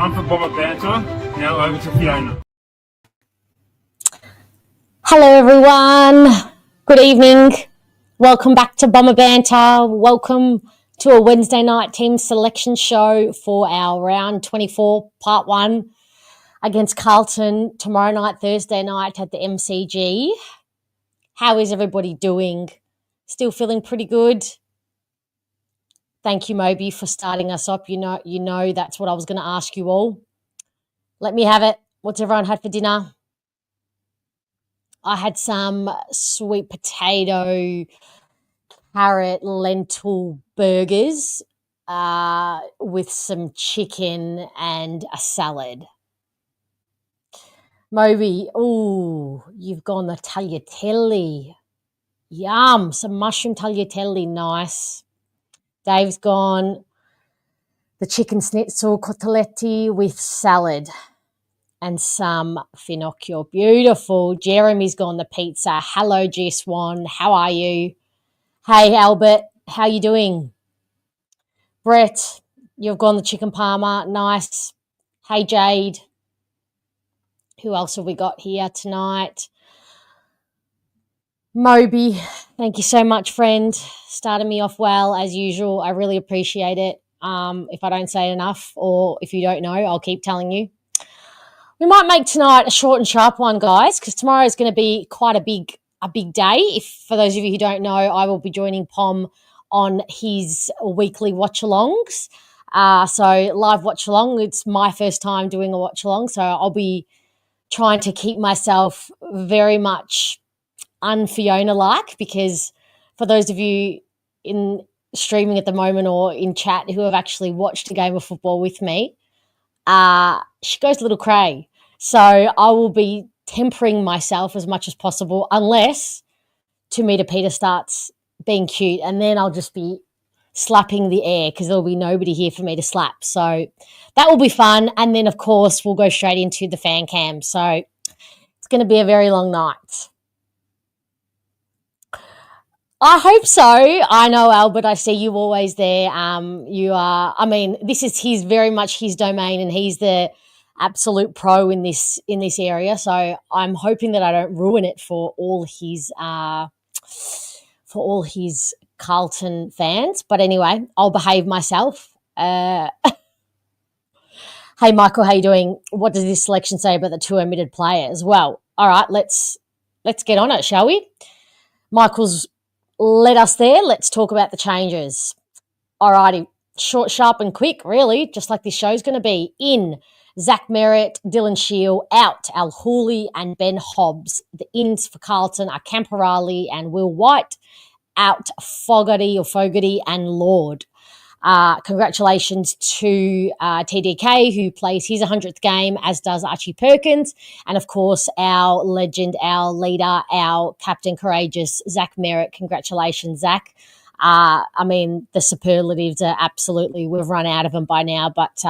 time for Bomber Banter. Now over to Fiona. Hello everyone, good evening, welcome back to Bomber Banter, welcome to a Wednesday night team selection show for our round 24 part 1 against Carlton tomorrow night, Thursday night at the MCG. How is everybody doing? Still feeling pretty good? Thank you, Moby, for starting us up. You know that's what I was going to ask you all. Let me have it. What's everyone had for dinner? I had some sweet potato, carrot, lentil burgers with some chicken and a salad. Moby, ooh, you've gone the tagliatelle. Yum, some mushroom tagliatelle, nice. Dave's gone the chicken schnitzel coteletti with salad and some finocchio. Beautiful. Jeremy's gone the pizza. Hello, G Swan. How are you? Hey, Albert. How you doing? Brett, you've gone the chicken parma. Nice. Hey, Jade. Who else have we got here tonight? Moby, thank you so much, friend. Started me off well, as usual. I really appreciate it. If I don't say it enough, or if you don't know, I'll keep telling you. We might make tonight a short and sharp one, guys, because tomorrow is going to be quite a big day. If for those of you who don't know, I will be joining Pom on his weekly watch-alongs. So live watch-along. It's my first time doing a watch-along, so I'll be trying to keep myself very much un-Fiona-like, because for those of you in streaming at the moment or in chat who have actually watched a game of football with me, she goes a little cray. So I will be tempering myself as much as possible, unless Tumita Peter starts being cute, and then I'll just be slapping the air because there'll be nobody here for me to slap. So that will be fun. And then, of course, we'll go straight into the fan cam. So it's going to be a very long night. I hope so. I know, Albert, I see you always there. You are, I mean, this is very much his domain, and he's the absolute pro in this area. So I'm hoping that I don't ruin it for all his Carlton fans. But anyway, I'll behave myself. Hey, Michael, how you doing? What does this selection say about the 2 omitted players? Well, all right, let's get on it, shall we? Michael's led us there. Let's talk about the changes. All righty, short, sharp and quick, really, just like this show's going to be. In, Zach Merritt, Dylan Shield. Out, Al Hooley and Ben Hobbs. The ins for Carlton are Camporali and Will White. Out, Fogarty and Lord. Congratulations to TDK, who plays his 100th game, as does Archie Perkins. And, of course, our legend, our leader, our captain courageous, Zach Merritt. Congratulations, Zach. I mean, the superlatives are absolutely, we've run out of them by now, but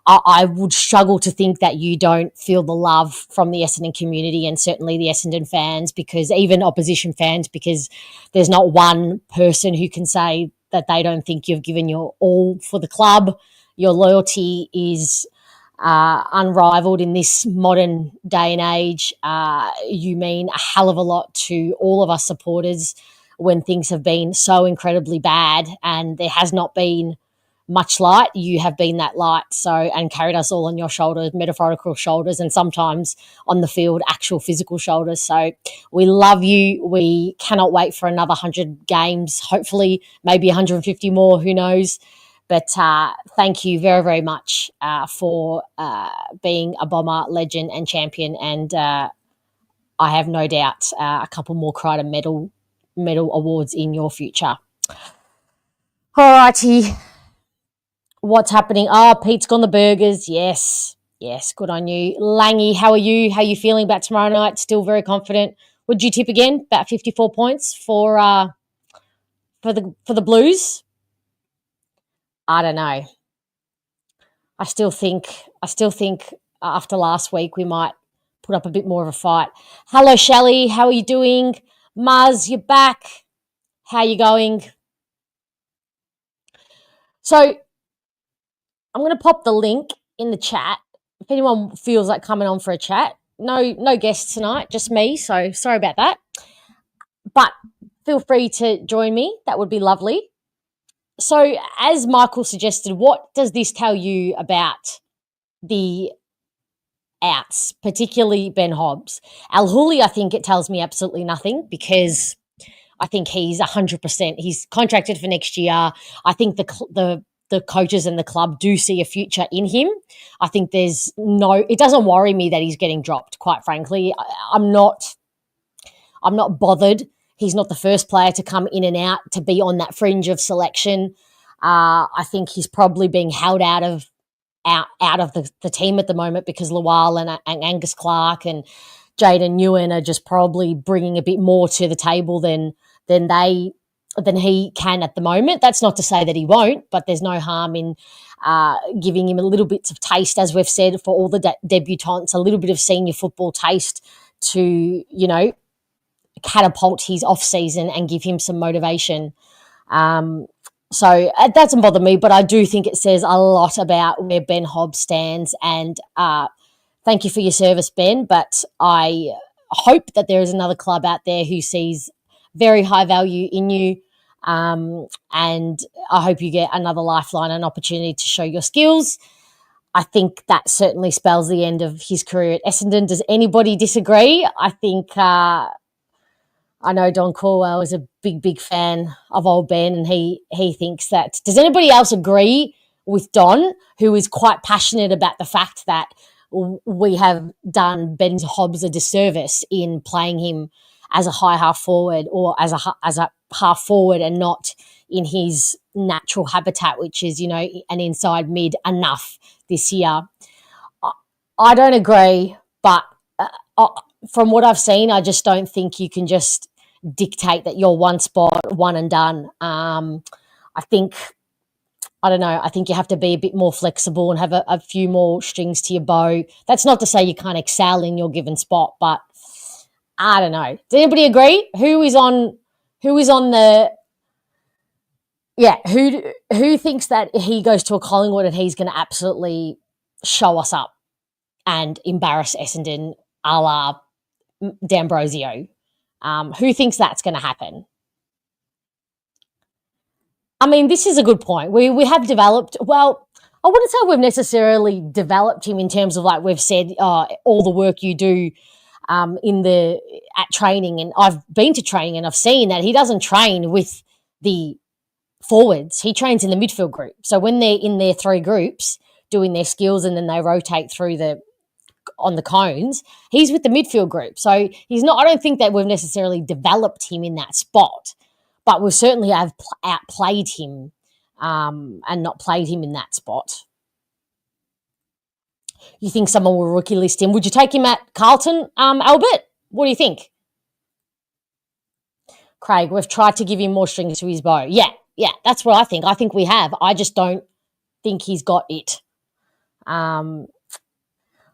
I would struggle to think that you don't feel the love from the Essendon community, and certainly the Essendon fans, because even opposition fans, because there's not one person who can say that they don't think you've given your all for the club. Your loyalty is unrivaled in this modern day and age. You mean a hell of a lot to all of us supporters when things have been so incredibly bad, and there has not been much light. You have been that light, and carried us all on your shoulders, metaphorical shoulders, and sometimes on the field, actual physical shoulders. So we love you. We cannot wait for another 100 games, hopefully maybe 150 more, who knows. But thank you very, very much for being a Bomber legend and champion. And I have no doubt a couple more Crider medal awards in your future. All righty. What's happening? Oh, Pete's gone the burgers. Yes, good on you. Langy, how are you? How are you feeling about tomorrow night? Still very confident. Would you tip again? About 54 points for the Blues? I don't know. I still think after last week we might put up a bit more of a fight. Hello, Shelley. How are you doing? Maz, you're back. How are you going? So I'm going to pop the link in the chat. If anyone feels like coming on for a chat, no guests tonight, just me. So sorry about that. But feel free to join me. That would be lovely. So as Michael suggested, what does this tell you about the outs, particularly Ben Hobbs? Al Hooley, I think it tells me absolutely nothing because I think he's 100%. He's contracted for next year. I think the coaches and the club do see a future in him. I think it doesn't worry me that he's getting dropped, quite frankly. I'm not bothered. He's not the first player to come in and out to be on that fringe of selection. I think he's probably being held out of the team at the moment because Lawal and Angus Clark and Jaden Nguyen are just probably bringing a bit more to the table than he can at the moment. That's not to say that he won't, but there's no harm in giving him a little bits of taste, as we've said, for all the debutants, a little bit of senior football taste to, catapult his off-season and give him some motivation. So it doesn't bother me, but I do think it says a lot about where Ben Hobbs stands. And thank you for your service, Ben, but I hope that there is another club out there who sees very high value in you, and I hope you get another lifeline and opportunity to show your skills. I think that certainly spells the end of his career at Essendon. Does anybody disagree? I think I know Don Corwell is a big fan of old Ben, and he thinks that. Does anybody else agree with Don, who is quite passionate about the fact that we have done Ben Hobbs a disservice in playing him as a high half forward or as a half forward and not in his natural habitat, which is, an inside mid enough this year? I don't agree, but from what I've seen, I just don't think you can just dictate that you're one spot, one and done. I think you have to be a bit more flexible and have a few more strings to your bow. That's not to say you can't excel in your given spot, but I don't know. Does anybody agree? Who thinks that he goes to a Collingwood and he's going to absolutely show us up and embarrass Essendon a la D'Ambrosio? Who thinks that's going to happen? I mean, this is a good point. We have developed, well, I wouldn't say we've necessarily developed him in terms of, like we've said, all the work you do at training. And I've been to training and I've seen that he doesn't train with the forwards. He trains in the midfield group. So when they're in their three groups doing their skills and then they rotate through on the cones, he's with the midfield group. So he's not, I don't think that we've necessarily developed him in that spot, but we certainly have outplayed him and not played him in that spot. You think someone will rookie list him? Would you take him at Carlton, Albert? What do you think? Craig, we've tried to give him more strings to his bow. Yeah, that's what I think. I think we have. I just don't think he's got it.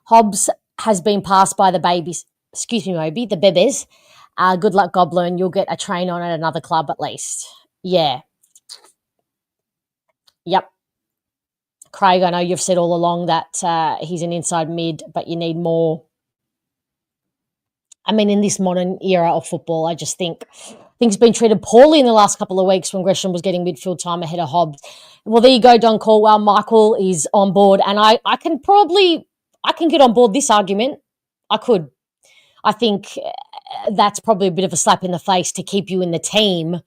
Hobbs has been passed by the babies. Excuse me, Moby, the bebes. Good luck, Goblin. You'll get a train on at another club at least. Yeah. Yep. Craig, I know you've said all along that he's an inside mid, but you need more. I mean, in this modern era of football, I just think things have been treated poorly in the last couple of weeks when Gresham was getting midfield time ahead of Hobbs. Well, there you go, Don Caldwell. Michael is on board, and I can get on board this argument. I could. I think that's probably a bit of a slap in the face to keep you in the team,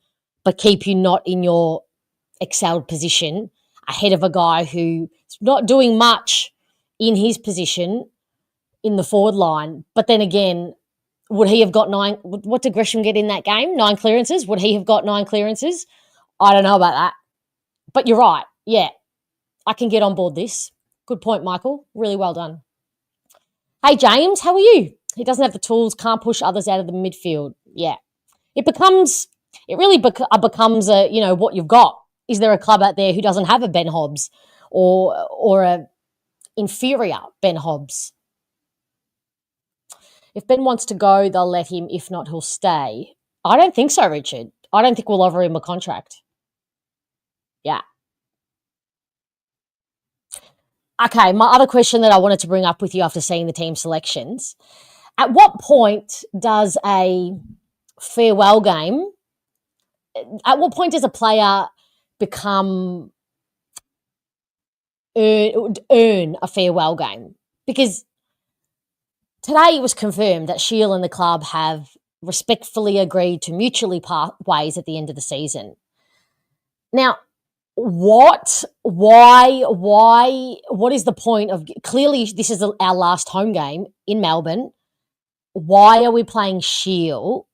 but keep you not in your excelled position ahead of a guy who's not doing much in his position in the forward line. But then again, would he have got 9? What did Gresham get in that game? 9 clearances? Would he have got 9 clearances? I don't know about that. But you're right. Yeah, I can get on board this. Good point, Michael. Really well done. Hey, James, how are you? He doesn't have the tools, can't push others out of the midfield. Yeah. It really becomes what you've got. Is there a club out there who doesn't have a Ben Hobbs or a inferior Ben Hobbs? If Ben wants to go, they'll let him. If not, he'll stay. I don't think so, Richard. I don't think we'll offer him a contract. Yeah. Okay, my other question that I wanted to bring up with you after seeing the team selections, at what point does a farewell game, at what point does a player become earn a farewell game? Because today it was confirmed that Shield and the club have respectfully agreed to mutually part ways at the end of the season. Now, what? Why? What is the point of? Clearly, this is our last home game in Melbourne. Why are we playing Shield?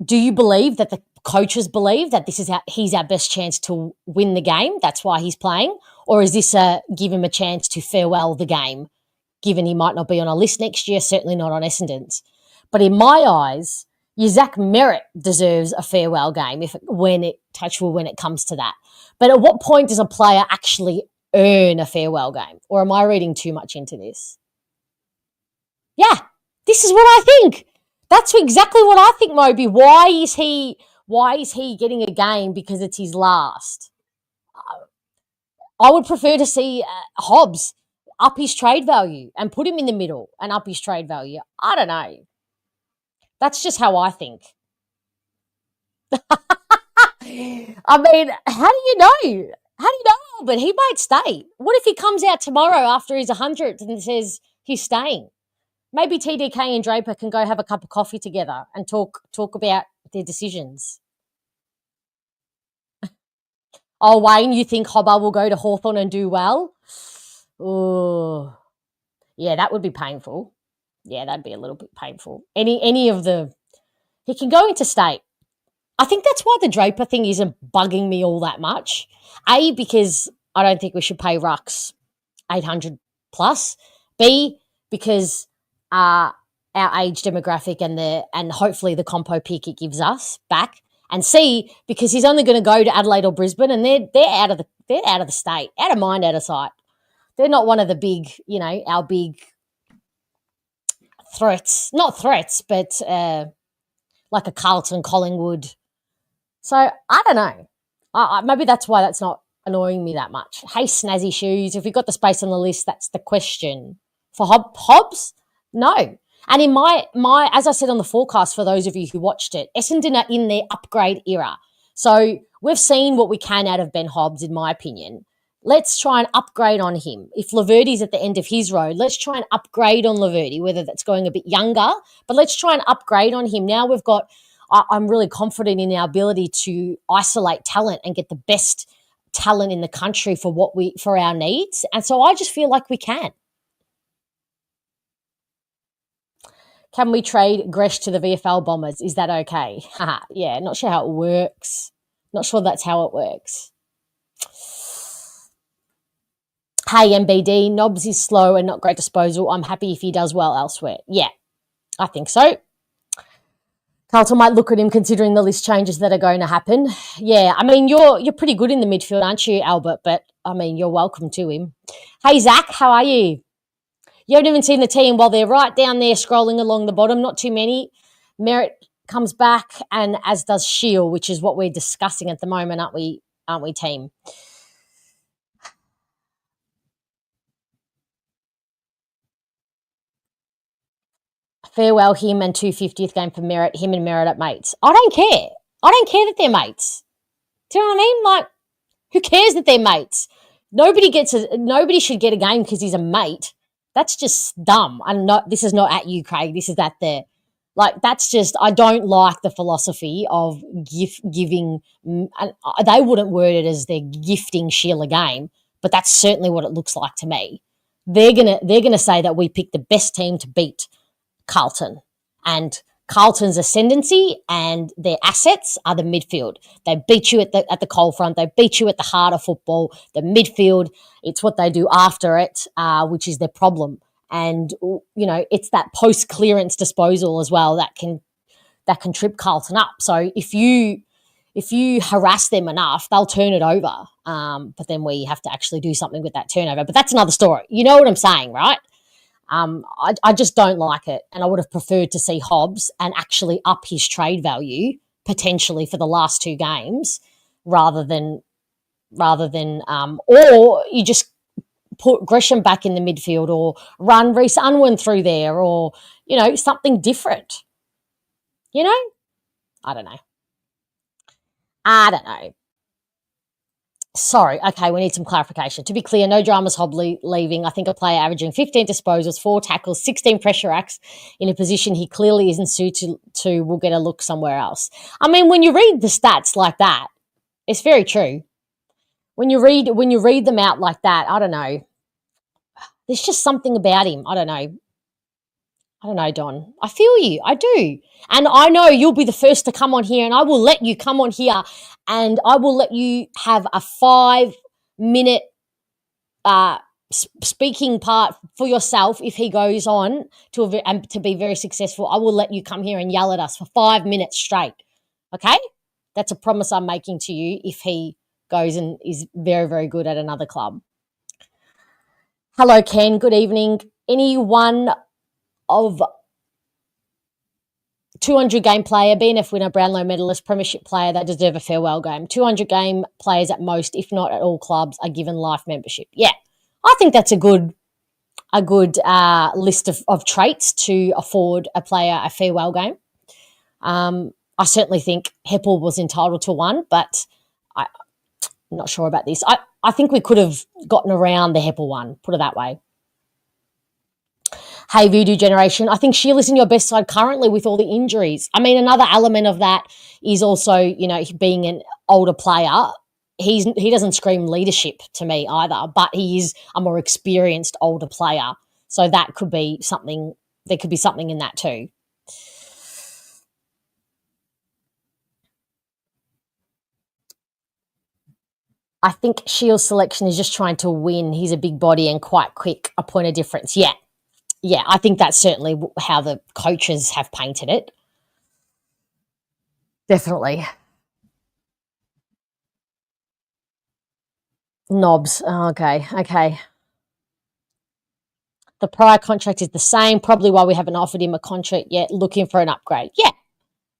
Do you believe that the coaches believe that this is he's our best chance to win the game? That's why he's playing, or is this a give him a chance to farewell the game? Given he might not be on a list next year, certainly not on Essendon's. But in my eyes, Zach Merritt deserves a farewell game when it comes to that. But at what point does a player actually earn a farewell game? Or am I reading too much into this? Yeah, this is what I think. That's exactly what I think, Moby. Why is he getting a game because it's his last? I would prefer to see Hobbs up his trade value and put him in the middle and up his trade value. I don't know. That's just how I think. I mean, how do you know? But he might stay. What if he comes out tomorrow after his 100th and says he's staying? Maybe TDK and Draper can go have a cup of coffee together and talk about their decisions. Oh, Wayne, you think Hobba will go to Hawthorn and do well? Oh, yeah, that would be painful. Yeah, that'd be a little bit painful. Any of the... He can go into state. I think that's why the Draper thing isn't bugging me all that much. A, because I don't think we should pay Rucks 800 plus. B, because our age demographic and hopefully the compo pick it gives us back. And C, because he's only going to go to Adelaide or Brisbane, and they're out of the state, out of mind, out of sight. They're not one of the big, our big threats. Not threats, but like a Carlton, Collingwood. So I don't know. Maybe that's why that's not annoying me that much. Hey, Snazzy Shoes, if you've got the space on the list, that's the question. For Hobbs? No. And in my, as I said on the forecast for those of you who watched it, Essendon are in their upgrade era. So we've seen what we can out of Ben Hobbs, in my opinion. Let's try and upgrade on him. If Laverty's at the end of his road, let's try and upgrade on Laverty, whether that's going a bit younger, but let's try and upgrade on him. Now we've got, I'm really confident in our ability to isolate talent and get the best talent in the country for our needs. And so I just feel like we can. Can we trade Gresh to the VFL Bombers? Is that okay? Yeah, not sure how it works. Not sure that's how it works. Hey, MBD, Nobbs is slow and not great disposal. I'm happy if he does well elsewhere. Yeah, I think so. Carlton might look at him considering the list changes that are going to happen. Yeah, I mean, you're pretty good in the midfield, aren't you, Albert? But, I mean, you're welcome to him. Hey, Zach, how are you? You haven't even seen the team. Well, they're right down there scrolling along the bottom. Not too many. Merritt comes back, and as does Shield, which is what we're discussing at the moment, aren't we, team? Farewell him and 250th game for Merritt. Him and Merritt at mates. I don't care. I don't care that they're mates. Do you know what I mean? Like, who cares that they're mates? Nobody should get a game because he's a mate. That's just dumb. This is not at you, Craig. This is at the, like, that's just, I don't like the philosophy of giving, they wouldn't word it as they're gifting Sheila a game, but that's certainly what it looks like to me. They're gonna say that we picked the best team to beat Carlton, and Carlton's ascendancy and their assets are the midfield. They beat you at the coal front. They beat you at the heart of football. The midfield, it's what they do after it, which is their problem. And it's that post clearance disposal as well that can trip Carlton up. So if you harass them enough, they'll turn it over. But then we have to actually do something with that turnover. But that's another story. You know what I'm saying, right? I just don't like it, and I would have preferred to see Hobbs and actually up his trade value potentially for the last two games, rather than or you just put Gresham back in the midfield or run Reece Unwin through there or, something different. I don't know. Sorry. Okay, we need some clarification. To be clear, no dramas Hobley leaving. I think a player averaging 15 disposals, 4 tackles, 16 pressure acts in a position he clearly isn't suited to will get a look somewhere else. I mean, when you read the stats like that, it's very true. When you read them out like that, I don't know. There's just something about him. I don't know, Don. I feel you. I do. And I know you'll be the first to come on here, and I will let you come on here and I will let you have a 5-minute speaking part for yourself if he goes on to be very successful. I will let you come here and yell at us for 5 minutes straight. Okay? That's a promise I'm making to you if he goes and is very, very good at another club. Hello, Ken. Good evening. Anyone of 200 game player, BNF winner, Brownlow medalist, premiership player that deserve a farewell game. 200 game players at most, if not at all clubs, are given life membership. Yeah, I think that's a good list of traits to afford a player a farewell game. I certainly think Heppel was entitled to one, but I'm not sure about this. I think we could have gotten around the Heppel one, put it that way. Hey, Voodoo Generation, I think Sheila's in your best side currently with all the injuries. I mean, another element of that is also, being an older player. He doesn't scream leadership to me either, but he is a more experienced older player. So that could be something. There could be something in that too. I think Shields' selection is just trying to win. He's a big body and quite quick, a point of difference. Yeah, I think that's certainly how the coaches have painted it. Definitely. Knobs. Oh, okay. The prior contract is the same, probably why we haven't offered him a contract yet, looking for an upgrade. Yeah,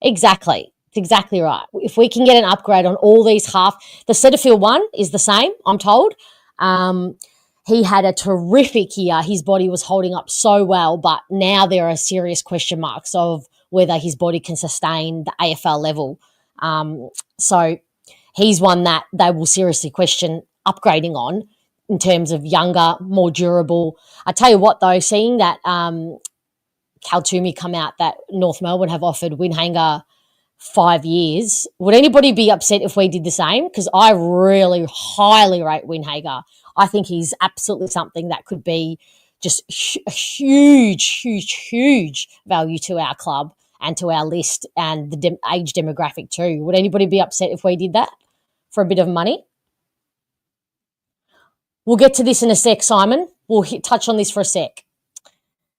exactly. It's exactly right. If we can get an upgrade on all these the Setterfield one is the same, I'm told. He had a terrific year. His body was holding up so well, but now there are serious question marks of whether his body can sustain the AFL level. So he's one that they will seriously question upgrading on in terms of younger, more durable. I tell you what, though, seeing that Kaltumi come out that North Melbourne have offered Winhanger 5 years, would anybody be upset if we did the same? Because I really highly rate Winhager. I think he's absolutely something that could be just a huge value to our club and to our list and the age demographic too. Would anybody be upset if we did that for a bit of money? We'll get to this in a sec, Simon. We'll touch on this for a sec.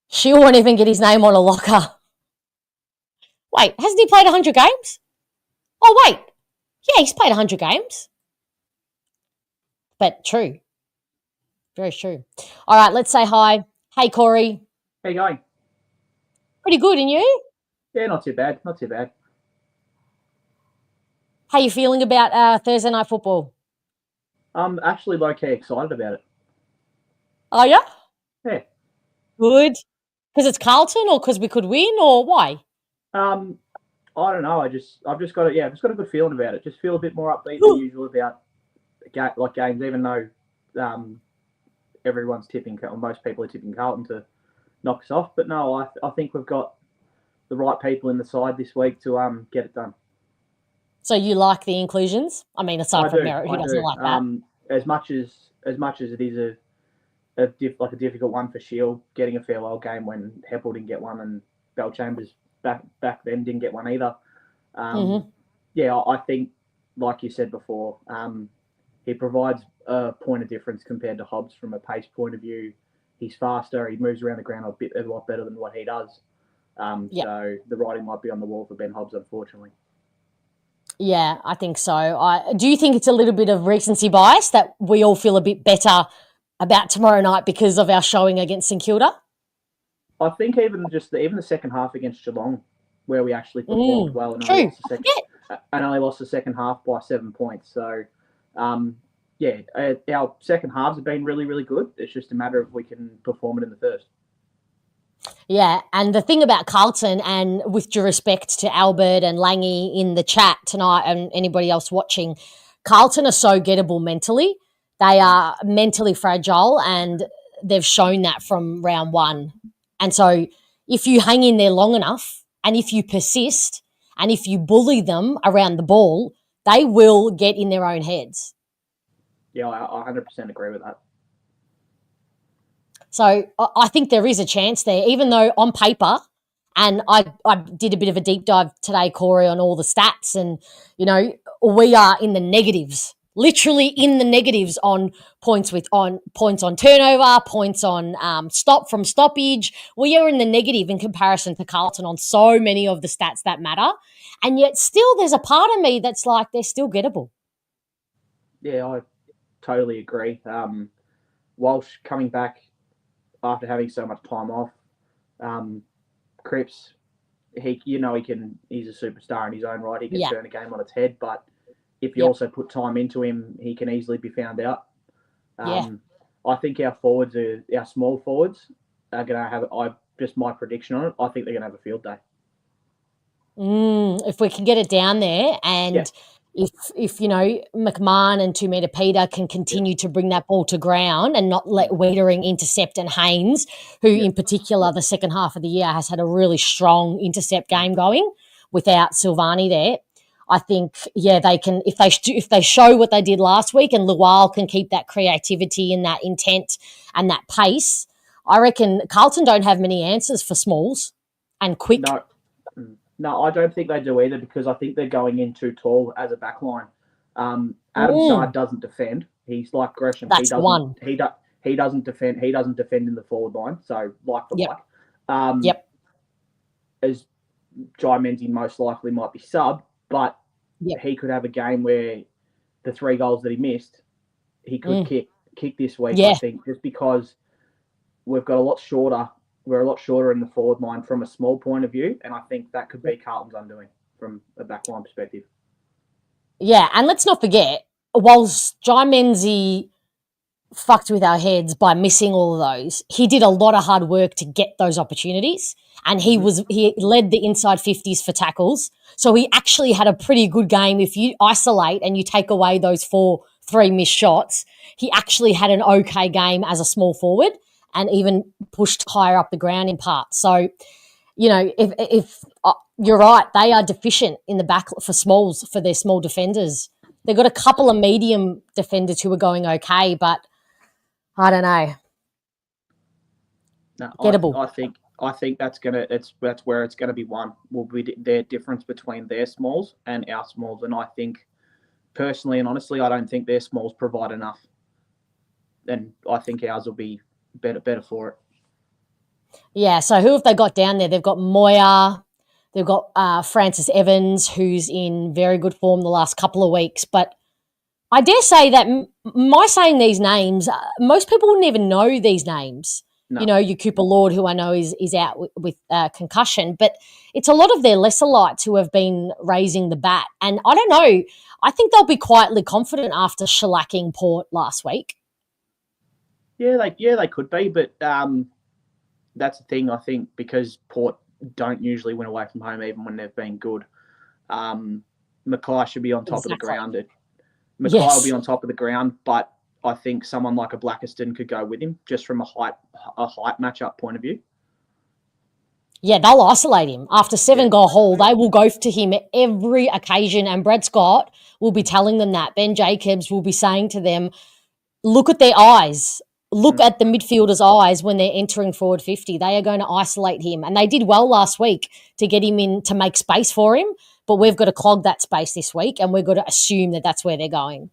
She won't even get his name on a locker. Wait, hasn't he played 100 games? Oh, wait. Yeah, he's played 100 games. But true. Very true. All right, let's say hi. Hey, Corey. How you going? Pretty good, and you? Yeah, not too bad. Not too bad. How you feeling about Thursday night football? I'm actually low-key excited about it. Are you? Yeah. Good. Because it's Carlton, or because we could win, or why? I don't know. I've just got a good feeling about it. Just feel a bit more upbeat than usual about games, even though everyone's tipping, or most people are tipping Carlton to knock us off. But no, I think we've got the right people in the side this week to get it done. So you like the inclusions? I mean, aside from Merritt, who doesn't like that? As much as it is a difficult one for Shield, getting a farewell game when Heppel didn't get one and Bellchambers back then didn't get one either. Yeah, I think, like you said before, he provides a point of difference compared to Hobbs from a pace point of view. He's faster. He moves around the ground a lot better than what he does. So the writing might be on the wall for Ben Hobbs, unfortunately. Yeah, I think so. Do you think it's a little bit of recency bias that we all feel a bit better about tomorrow night because of our showing against St Kilda? I think even the second half against Geelong, where we actually performed well and only lost the second half by 7 points. So our second halves have been really, really good. It's just a matter of if we can perform it in the first. Yeah, and the thing about Carlton, and with due respect to Albert and Langy in the chat tonight and anybody else watching, Carlton are so gettable mentally. They are mentally fragile, and they've shown that from round one. And so if you hang in there long enough, and if you persist, and if you bully them around the ball, they will get in their own heads. Yeah, I 100% agree with that. So I think there is a chance there, even though on paper, and I did a bit of a deep dive today, Corey, on all the stats, and, we are in the negatives, literally in the negatives on points on turnover, points on stoppage. We are in the negative in comparison to Carlton on so many of the stats that matter. And yet still there's a part of me that's like they're still gettable. Yeah, I totally agree. Walsh coming back after having so much time off, Cripps, he's a superstar in his own right. He can turn a game on its head, but if you also put time into him, he can easily be found out. I think our small forwards are going to have, just my prediction on it, I think they're going to have a field day. If we can get it down there, and if McMahon and 2 metre Peter can continue to bring that ball to ground and not let Wiedering intercept, and Haynes, who in particular the second half of the year has had a really strong intercept game going without Silvani there. I think, they can, if they show what they did last week, and Lual can keep that creativity and that intent and that pace, I reckon Carlton don't have many answers for smalls and quick. No, I don't think they do either, because I think they're going in too tall as a backline. Adam Saad doesn't defend. He's like Gresham. That's one. He doesn't defend. He doesn't defend in the forward line. So like for like. As Jai Menzies most likely might be sub, but he could have a game where the 3 goals that he missed, he could kick this week. I think, just because we've got a lot shorter. We're a lot shorter in the forward line from a small point of view, and I think that could be Carlton's undoing from a backline perspective. Yeah, and let's not forget, whilst Jai Menzies fucked with our heads by missing all of those, he did a lot of hard work to get those opportunities, and he led the inside 50s for tackles. So he actually had a pretty good game. If you isolate and you take away those 3 missed shots, he actually had an okay game as a small forward, and even pushed higher up the ground in parts. So, if you're right, they are deficient in the back for smalls, for their small defenders. They've got a couple of medium defenders who are going okay, but I don't know. No, gettable. I think that's where it's gonna be won. Will be their difference between their smalls and our smalls, and I think personally and honestly, I don't think their smalls provide enough. And I think ours will be better for it. Yeah, so who have they got down there? They've got Moya, they've got Francis Evans, who's in very good form the last couple of weeks. But I dare say that my saying these names, most people wouldn't even know these names. No. Your Cooper Lord, who I know is out with concussion, but it's a lot of their lesser lights who have been raising the bat. And I don't know, I think they'll be quietly confident after shellacking Port last week. Yeah, they could be, but that's the thing, I think, because Port don't usually win away from home even when they've been good. Mackay should be on top of the ground. Mackay will be on top of the ground, but I think someone like a Blackiston could go with him just from a height matchup point of view. Yeah, they'll isolate him. After 7-goal haul, they will go to him at every occasion, and Brad Scott will be telling them that. Ben Jacobs will be saying to them, look at their eyes. Look at the midfielder's eyes when they're entering forward 50. They are going to isolate him. And they did well last week to get him in, to make space for him. But we've got to clog that space this week, and we've got to assume that that's where they're going.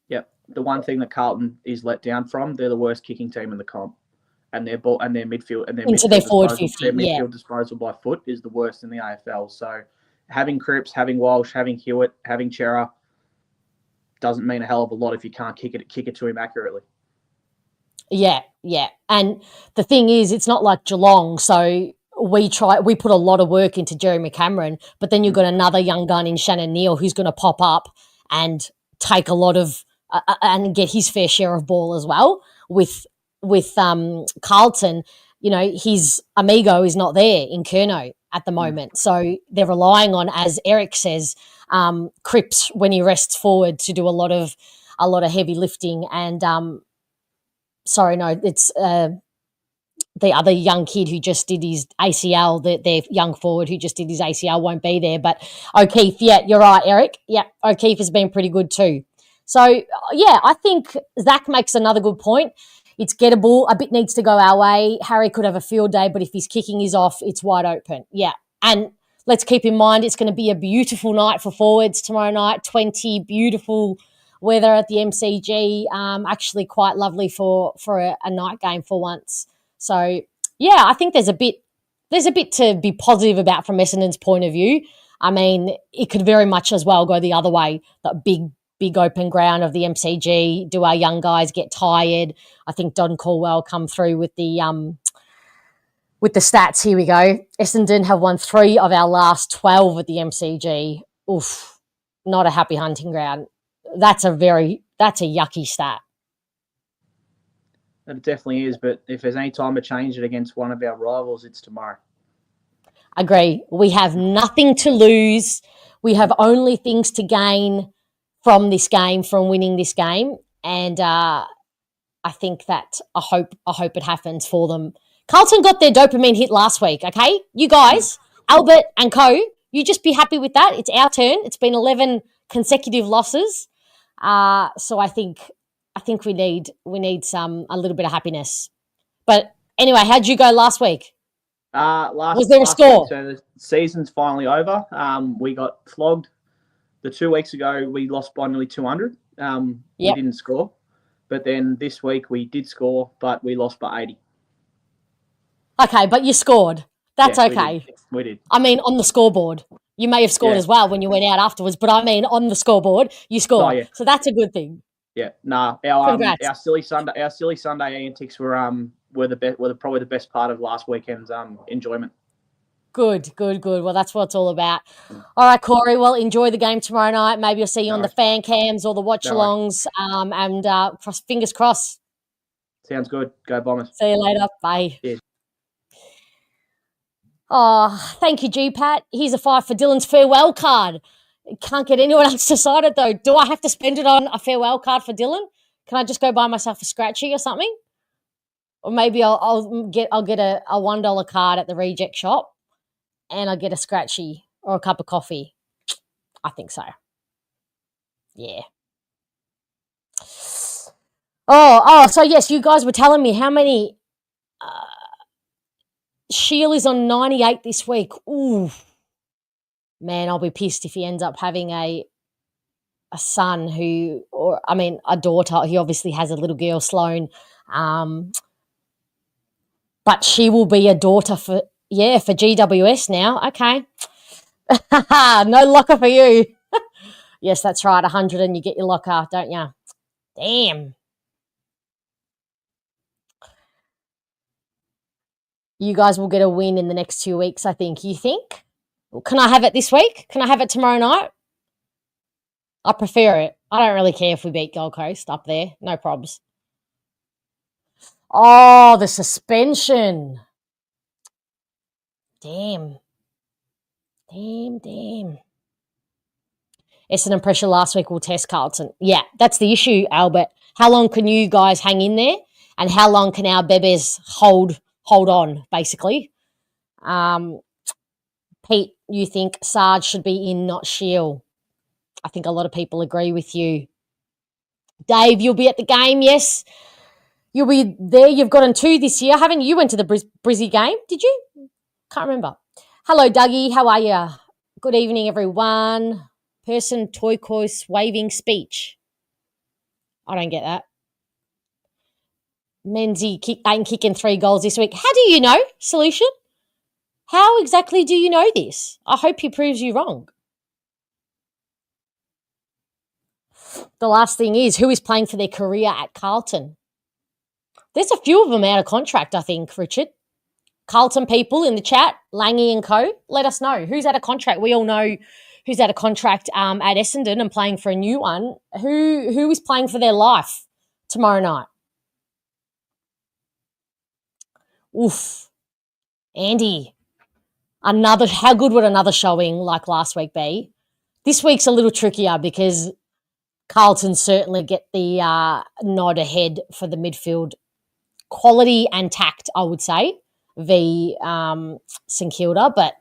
Yep. The one thing that Carlton is let down from, they're the worst kicking team in the comp. And their ball and their midfield and their into midfield their forward disposal, 50. Their midfield disposal by foot is the worst in the AFL. So having Cripps, having Walsh, having Hewitt, having Chera doesn't mean a hell of a lot if you can't kick it to him accurately. Yeah. And the thing is, it's not like Geelong, so we put a lot of work into Jeremy Cameron, but then you've got another young gun in Shannon Neal who's going to pop up and take a lot of and get his fair share of ball as well. With Carlton, his amigo is not there in Curnow at the moment, so they're relying on, as Eric says, Cripps when he rests forward to do a lot of heavy lifting. And it's the other young kid who just did his ACL, their young forward who just did his ACL won't be there. But O'Keefe, yeah, you're right, Eric. Yeah, O'Keefe has been pretty good too. So, yeah, I think Zach makes another good point. It's gettable. A bit needs to go our way. Harry could have a field day, but if his kicking is off, it's wide open. Yeah, and let's keep in mind it's going to be a beautiful night for forwards tomorrow night, 20, beautiful weather at the MCG, actually quite lovely for a night game for once. So, yeah, I think there's a bit to be positive about from Essendon's point of view. I mean, it could very much as well go the other way, that big open ground of the MCG. Do our young guys get tired? I think Don Caldwell come through with the stats. Here we go. Essendon have won 3 of our last 12 at the MCG. Oof, not a happy hunting ground. That's a yucky stat. It definitely is, but if there's any time to change it against one of our rivals, it's tomorrow. Agree. We have nothing to lose. We have only things to gain from this game, from winning this game. And I think that I hope it happens for them. Carlton got their dopamine hit last week, okay? You guys, Albert and co, you just be happy with that. It's our turn. It's been 11 consecutive losses. So I think we need a little bit of happiness. But anyway, how'd you go last week? Was there a score? Week, so the season's finally over. We got flogged. The 2 weeks ago, we lost by nearly 200. We didn't score. But then this week we did score, but we lost by 80. Okay, but you scored. That's okay. We did. I mean, on the scoreboard. You may have scored as well when you went out afterwards, but I mean, on the scoreboard, you scored. Oh, yeah. So that's a good thing. Yeah, our silly Sunday antics were probably the best part of last weekend's enjoyment. Good. Well, that's what it's all about. All right, Corey. Well, enjoy the game tomorrow night. Maybe I'll see you on the fan cams or the watch-alongs. And fingers crossed. Sounds good. Go Bombers. See you later. Bye. Cheers. Oh, thank you, G-Pat. Here's a 5 for Dylan's farewell card. Can't get anyone else to sign it, though. Do I have to spend it on a farewell card for Dylan? Can I just go buy myself a scratchy or something? Or maybe I'll get a $1 card at the reject shop and I'll get a scratchy or a cup of coffee. I think so. Yeah. So yes, you guys were telling me how many Shield is on 98 this week. Ooh. Man, I'll be pissed if he ends up having a son a daughter. He obviously has a little girl, Sloane. But she will be a daughter for GWS now. Okay. No locker for you. Yes, that's right. 100 and you get your locker, don't you? Damn. You guys will get a win in the next 2 weeks, I think. You think? Can I have it this week? Can I have it tomorrow night? I prefer it. I don't really care if we beat Gold Coast up there. No probs. Oh, the suspension. Damn. Essendon pressure last week will test Carlton. Yeah, that's the issue, Albert. How long can you guys hang in there? And how long can our bebes hold on, basically? Pete, you think Sarge should be in, not Shield. I think a lot of people agree with you. Dave, you'll be at the game, yes. You'll be there. You've gotten 2 this year, haven't you? You went to the Brizzy game, did you? Can't remember. Hello, Dougie. How are you? Good evening, everyone. Person turquoise waving speech. I don't get that. Menzies ain't kicking 3 goals this week. How do you know? Solution? How exactly do you know this? I hope he proves you wrong. The last thing is, who is playing for their career at Carlton? There's a few of them out of contract, I think, Richard. Carlton people in the chat, Langy and co, let us know. Who's out of contract? We all know who's out of contract at Essendon and playing for a new one, who is playing for their life tomorrow night? Oof. Andy, how good would another showing like last week be? This week's a little trickier because Carlton certainly get the nod ahead for the midfield quality and tact, I would say, v St Kilda, but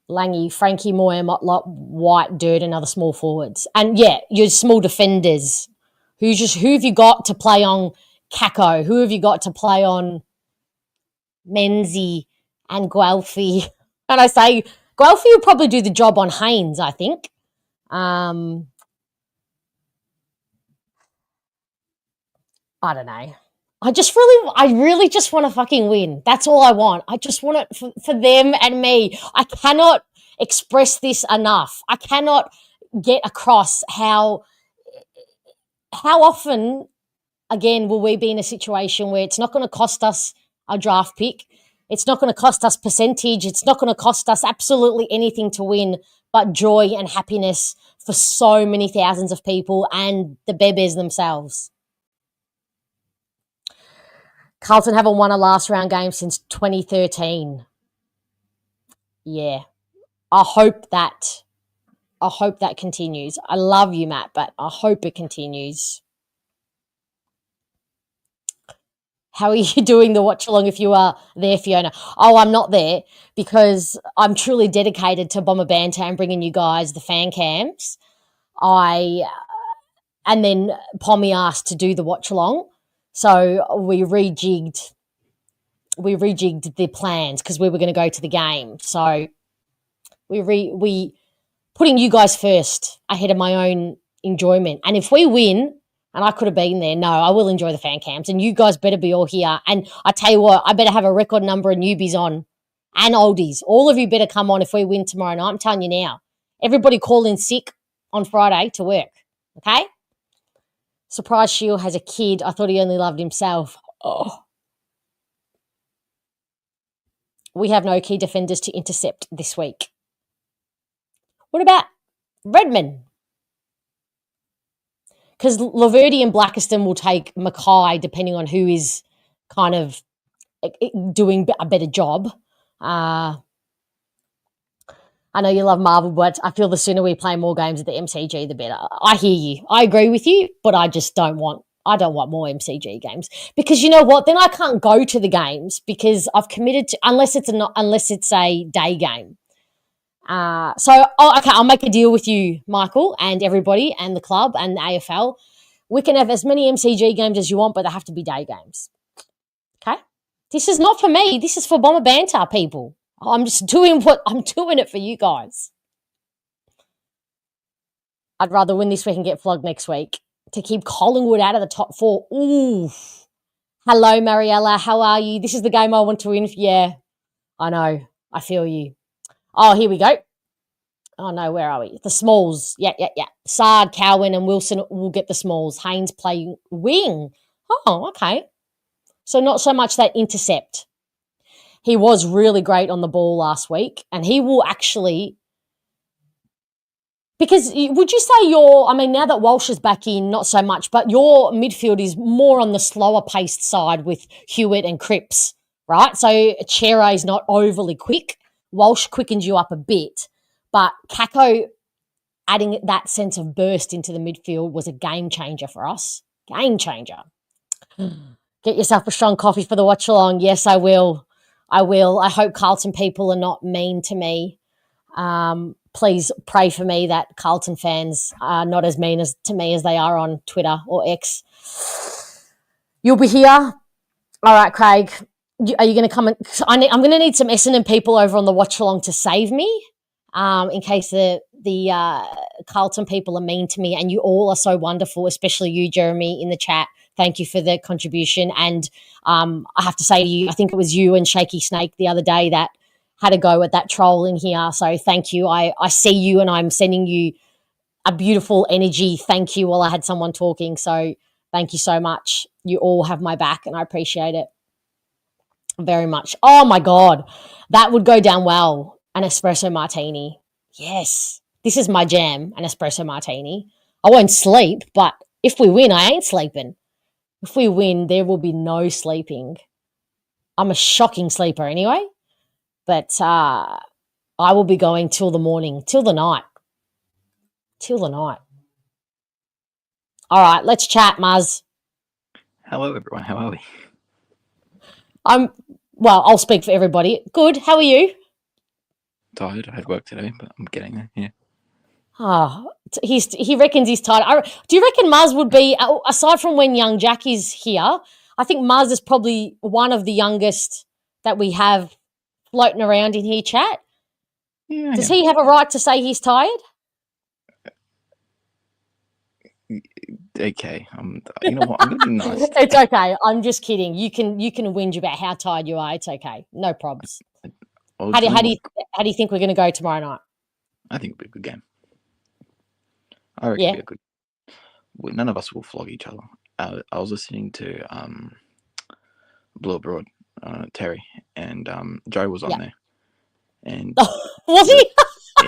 Langy, Frankie Moyer, Motlop, White, Dirt, and other small forwards. And yeah, your small defenders. Who have you got to play on Kako? Who have you got to play on Menzie and Guelphy? And I say Guelphy will probably do the job on Haynes, I think. I don't know. I really just want to fucking win. That's all I want. I just want it for them and me. I cannot express this enough. I cannot get across how often, again, will we be in a situation where it's not going to cost us a draft pick. It's not going to cost us percentage. It's not going to cost us absolutely anything to win but joy and happiness for so many thousands of people and the Bebes themselves. Carlton haven't won a last round game since 2013. Yeah. I hope that continues. I love you, Matt, but I hope it continues. How are you doing the watch along if you are there, Fiona? Oh, I'm not there because I'm truly dedicated to Bomber Banter and bringing you guys the fan cams. And then Pommy asked to do the watch along. So we rejigged the plans because we were going to go to the game. So we putting you guys first ahead of my own enjoyment. And if we win, and I could have been there, no, I will enjoy the fan cams. And you guys better be all here. And I tell you what, I better have a record number of newbies on and oldies. All of you better come on if we win tomorrow night. I'm telling you now. Everybody call in sick on Friday to work, okay? Surprise Shield has a kid. I thought he only loved himself. Oh. We have no key defenders to intercept this week. What about Redmond? Because Laverty and Blackiston will take Mackay depending on who is kind of doing a better job. I know you love Marvel, but I feel the sooner we play more games at the MCG, the better. I hear you. I agree with you, but I just don't want more MCG games because you know what? Then I can't go to the games because I've committed to unless it's a day game. Okay, I'll make a deal with you, Michael, and everybody, and the club and the AFL. We can have as many MCG games as you want, but they have to be day games. Okay, this is not for me. This is for Bomber Banter, people. I'm just doing it for you guys. I'd rather win this week and get flogged next week to keep Collingwood out of the top 4. Ooh. Hello, Mariella. How are you? This is the game I want to win. Yeah, I know. I feel you. Oh, here we go. Oh, no, where are we? The Smalls. Yeah. Sard, Cowan, and Wilson will get the Smalls. Haynes playing wing. Oh, okay. So not so much that intercept. He was really great on the ball last week, and he will actually... Because would you say now that Walsh is back in, not so much, but your midfield is more on the slower paced side with Hewitt and Cripps, right? So Chera is not overly quick. Walsh quickens you up a bit, but Kako adding that sense of burst into the midfield was a game changer for us. Game changer. Get yourself a strong coffee for the watch along. Yes, I will. I hope Carlton people are not mean to me. Please pray for me that Carlton fans are not as mean to me as they are on Twitter or X. You'll be here. All right, Craig. Are you going to come? I'm going to need some Essendon people over on the watch along to save me, in case the Carlton people are mean to me. And you all are so wonderful, especially you, Jeremy, in the chat. Thank you for the contribution. And I have to say to you, I think it was you and Shaky Snake the other day that had a go at that troll in here. So thank you. I see you and I'm sending you a beautiful energy. Thank you while I had someone talking. So thank you so much. You all have my back and I appreciate it very much. Oh my God, that would go down well. An espresso martini. Yes. This is my jam, an espresso martini. I won't sleep, but if we win, I ain't sleeping. If we win, there will be no sleeping. I'm a shocking sleeper anyway, but I will be going till the morning, till the night. Till the night. All right, let's chat, Muzz. Hello, everyone. How are we? Well, I'll speak for everybody. Good. How are you? Tired. I had work today, but I'm getting there. Yeah. Oh, he reckons he's tired. Do you reckon Muzz would be, aside from when young Jack is here, I think Muzz is probably one of the youngest that we have floating around in here, chat? Yeah. Does he have a right to say he's tired? Okay. You know what? I'm gonna be nice. It's okay. I'm just kidding. You can whinge about how tired you are. It's okay. No probs. How do you think we're going to go tomorrow night? I think it'll be a good game. I reckon it'll be a good. None of us will flog each other. I was listening to Blue Abroad, Terry, and Joe was on there, and was he?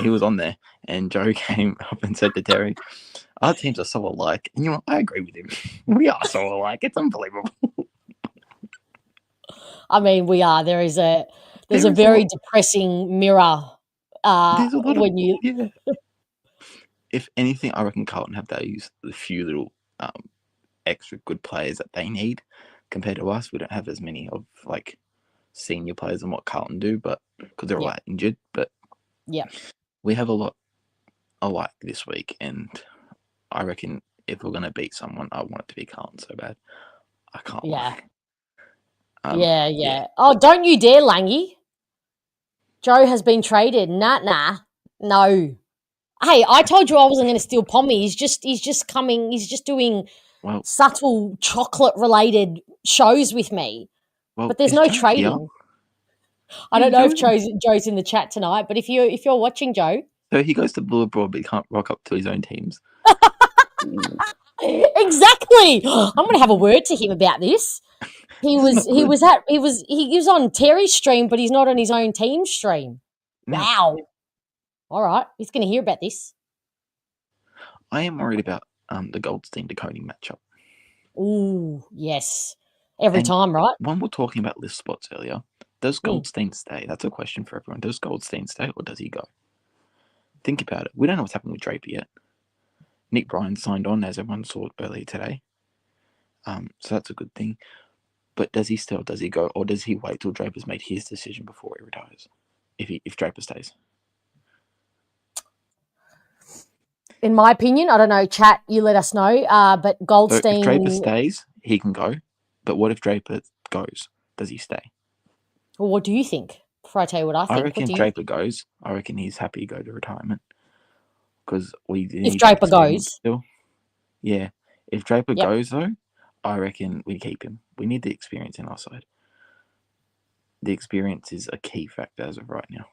He was on there, and Joe came up and said to Terry, "Our teams are so alike," and you know, I agree with him. We are so alike; it's unbelievable. I mean, we are. There's a very depressing mirror. There's a lot when you. Yeah. If anything, I reckon Carlton have those the few little extra good players that they need compared to us. We don't have as many of like senior players than what Carlton do, but because they're all injured. But we have a lot alike this week, and I reckon if we're gonna beat someone, I want it to be Carlton so bad. I can't lie. Yeah. Oh, don't you dare, Langy. Joe has been traded. Nah. No. Hey, I told you I wasn't going to steal Pommy. He's just coming. He's just doing subtle chocolate-related shows with me. But there's no trading. Here? I don't know if Joe's in the chat tonight, but if you're watching, Joe. So he goes to Blue Abroad, but he can't rock up to his own teams. Exactly. I'm going to have a word to him about this. He was on Terry's stream, but he's not on his own team's stream. No. Wow. All right, he's going to hear about this. I am worried about the Goldstein-DeConing matchup. Ooh, yes. Every time, right? When we're talking about list spots earlier, does Goldstein stay? That's a question for everyone. Does Goldstein stay or does he go? Think about it. We don't know what's happening with Draper yet. Nick Bryan signed on, as everyone saw earlier today. So that's a good thing. But does he stay or does he go? Or does he wait till Draper's made his decision before he retires? If Draper stays? In my opinion, I don't know, chat, you let us know. But Goldstein... So if Draper stays, he can go. But what if Draper goes? Does he stay? Well, what do you think? Before I tell you what I think. I reckon if Draper goes, I reckon he's happy to go to retirement. Because if Draper goes? Still. Yeah. If Draper goes, though, I reckon we keep him. We need the experience in our side. The experience is a key factor as of right now.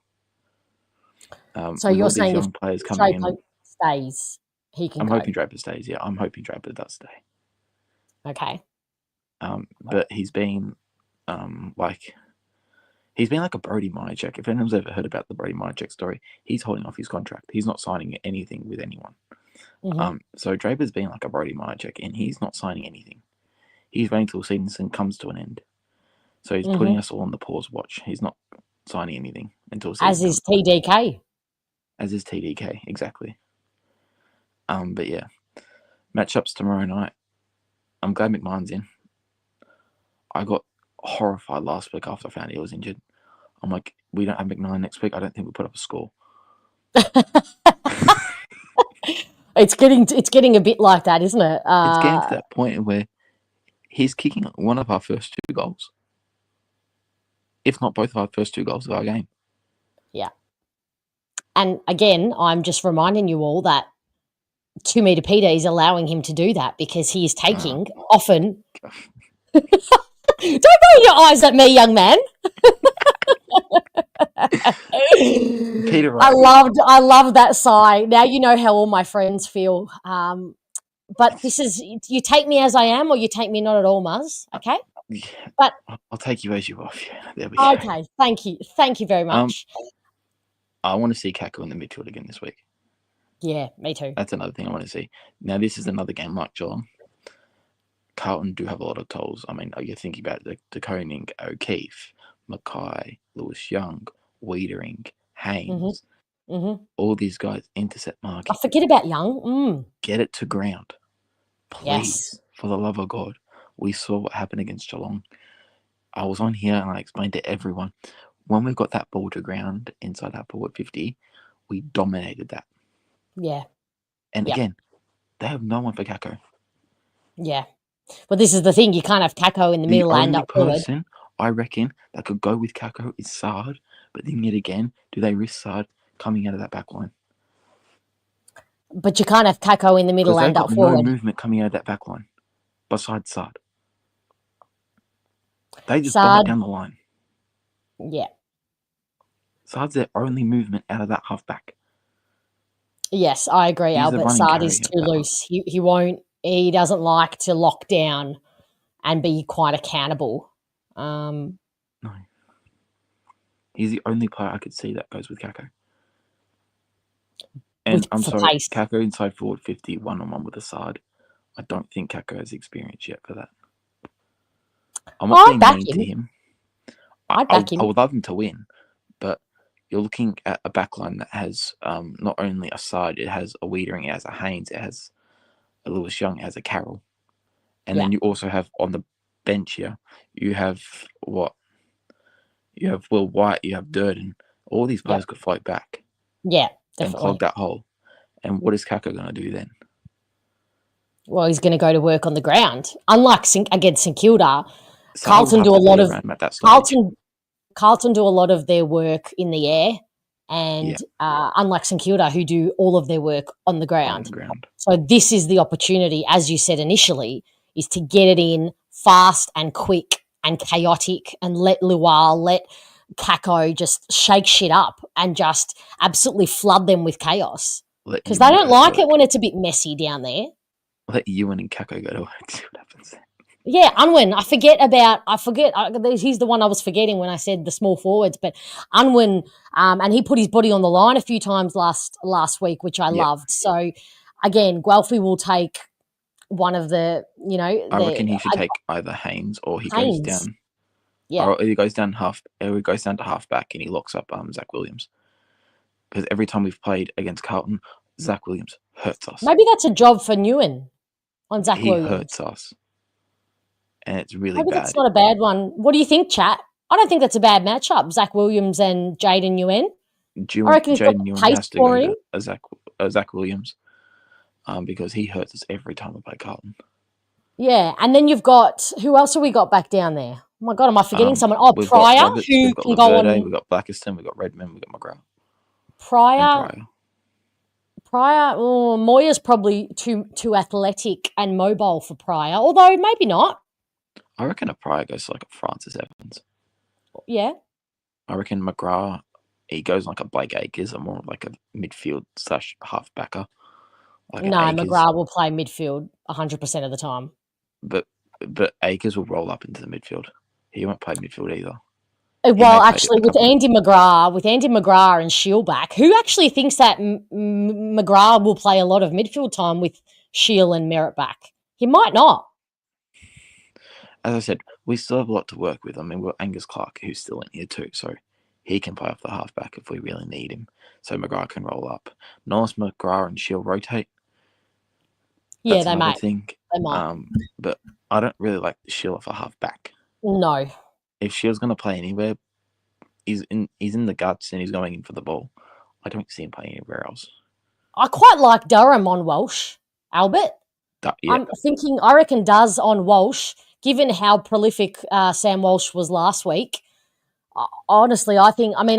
So you're saying if players coming Draper stays, he can I'm go? hoping Draper stays, yeah. I'm hoping Draper does stay. Okay. But he's been like a Brody Myercheck. If anyone's ever heard about the Brody Myercheck story, he's holding off his contract. He's not signing anything with anyone. Mm-hmm. So Draper's been like a Brody Myercheck, and he's not signing anything. He's waiting till season comes to an end. So he's putting us all on the pause watch. He's not signing anything until season as is TDK. As is TDK, exactly. But yeah, matchups tomorrow night. I'm glad McMahon's in. I got horrified last week after I found he was injured. I'm like, we don't have McMahon next week. I don't think we put up a score. It's getting a bit like that, isn't it? It's getting to that point where he's kicking one of our first two goals, if not both of our first two goals of our game. Yeah. And again, I'm just reminding you all that 2 Meter Peter is allowing him to do that because he is taking often. Don't roll your eyes at me, young man. Peter, I loved that sigh. Now you know how all my friends feel. But this is, you take me as I am, or you take me not at all, Muzz. Okay. Yeah, but I'll take you as you are. Yeah, there we go. Okay, thank you very much. I want to see Kako in the midfield again this week. Yeah, me too. That's another thing I want to see. Now, this is another game like Geelong. Carlton do have a lot of tolls. I mean, you're thinking about the Koenig, O'Keefe, Mackay, Lewis Young, Wiedering, Haynes. All these guys intercept marking. I forget about Young. Get it to ground. Please, Yes. for the love of God. We saw what happened against Geelong. I was on here and I explained to everyone, when we got that ball to ground inside our forward 50, we dominated that. Yeah. And again, they have no one for Kako. Yeah. But this is the thing. You can't have Kako in the middle and up forward. The only person I reckon that could go with Kako is Sard. But then yet again, do they risk Sard coming out of that back line? But you can't have Kako in the middle and up forward. No movement coming out of that back line besides Sard. They just Sard, go down the line. Yeah. Sard's their only movement out of that half back. Yes, I agree, Albert. Sard is too loose. He doesn't like to lock down and be quite accountable. No. He's the only player I could see that goes with Kako. And I'm sorry, pace. Kako inside forward 50, one-on-one with a Sard. I don't think Kako has experience yet for that. I'm not being mean to him. I'd back him. I would love him to win, but you're looking at a backline that has not only a Sard, it has a Wiedering, it has a Haynes, it has a Lewis Young, it has a Carroll. And then you also have on the bench here, you have what? You have Will White, you have Durden. All these players could fight back. Yeah, definitely. And clog that hole. And what is Kako going to do then? Well, he's going to go to work on the ground. Unlike against St Kilda, Carlton do a lot of Carlton do a lot of their work in the air, and unlike St Kilda, who do all of their work on the ground. So this is the opportunity, as you said initially, is to get it in fast and quick and chaotic, and let Lual, let Kako just shake shit up and just absolutely flood them with chaos. Because they don't like it when it's a bit messy down there. Let Ewan and Kako go to work, see what happens. Yeah, Unwin. He's the one I was forgetting when I said the small forwards, but Unwin, and he put his body on the line a few times last week, which I loved. So, again, Guelphy will take one of the, I reckon he should take either Haynes or he goes down. Yeah. Or he goes down to half back and he locks up Zach Williams. Because every time we've played against Carlton, Zach Williams hurts us. Maybe that's a job for Newen on Zach Williams. He hurts us. And it's really Maybe bad. That's not a bad one. What do you think, chat? I don't think that's a bad matchup, Zach Williams and Jaden Newen. I reckon he's got pace for him. Zach Williams. Because he hurts us every time we play Carlton. Yeah, and then you've got, who else have we got back down there? Oh my God, am I forgetting someone? Oh, Pryor, who can go on. We've got Blackiston, we've got Redmond, we've got McGrath. Pryor, Moya's probably too athletic and mobile for Pryor, although maybe not. I reckon a Pryor goes to like a Francis Evans. Yeah. I reckon McGrath, he goes like a Blake Acres or more like a midfield / half backer. Like McGrath will play midfield 100% of the time. But Acres will roll up into the midfield. He won't play midfield either. Well, actually, with Andy McGrath and Shield back, who actually thinks that McGrath will play a lot of midfield time with Shield and Merritt back? He might not. As I said, we still have a lot to work with. I mean, we've got Angus Clark, who's still in here too, so he can play off the halfback if we really need him. So McGrath can roll up. Norris, McGrath, and Shield rotate. Yeah, they might. They might. But I don't really like Shield off a halfback. No. If Shield's going to play anywhere, he's in the guts and he's going in for the ball. I don't see him playing anywhere else. I quite like Durham on Walsh, Albert. I reckon does on Walsh, given how prolific Sam Walsh was last week. Honestly, I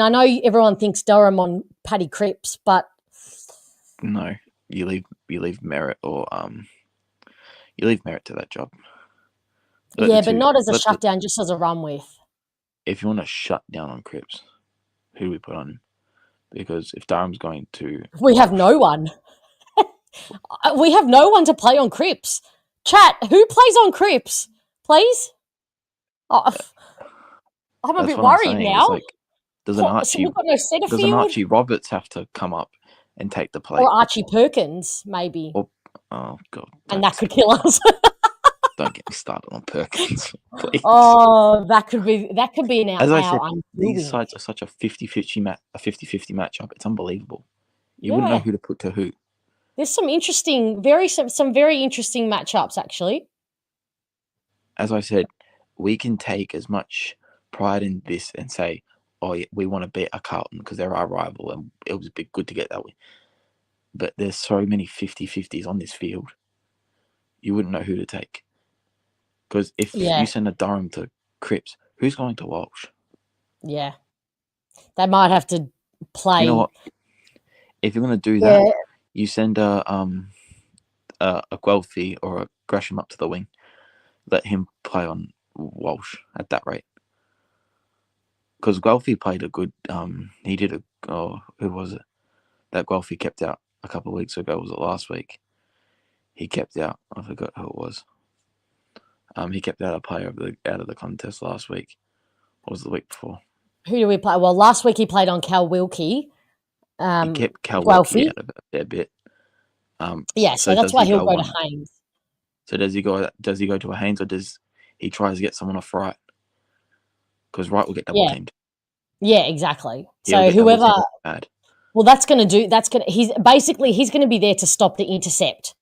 know everyone thinks Durham on Paddy Cripps, but no, you leave Merritt or you leave Merritt to that job. But not as a shutdown, just as a run with. If you want to shut down on Cripps, who do we put on him? Because if Durham's going to... We have no one. We have no one to play on Cripps. Chat, who plays on Cripps? Please? I'm a bit worried now. Does an So we've got no centre Does an field? Archie Roberts have to come up and take the plate? Or Archie Perkins, maybe. Or, oh God! And that could kill us. Don't get me started on Perkins, please. Oh, that could be an As I said, undoing. these sides are such a 50-50 matchup. It's unbelievable. You wouldn't Yeah. know who to put to who. There's some very interesting matchups actually. As I said, we can take as much pride in this and say, oh, yeah, we want to beat a Carlton because they're our rival and it was a bit good to get that way. But there's so many 50-50s on this field. You wouldn't know who to take. Because if you send a Durham to Cripps, who's going to Walsh? Yeah. They might have to play. You know what? If you're going to do that, you send a Guelphy or a Gresham up to the wing. Let him play on Walsh at that rate. Because Guelphy played a good. He did who was it? That Guelphy kept out a couple of weeks ago. Was it last week? He kept out. I forgot who it was. He kept out a player out of the contest last week. Or was it the week before? Who do we play? Well, last week he played on Cal Wilkie. He kept Cal Wilkie out of it a fair bit. So that's why he'll go to Haynes. So does he go to a Haynes or does he try to get someone off right? Because Wright will get double teamed. Yeah, exactly. So whoever, he's going to be there to stop the intercept,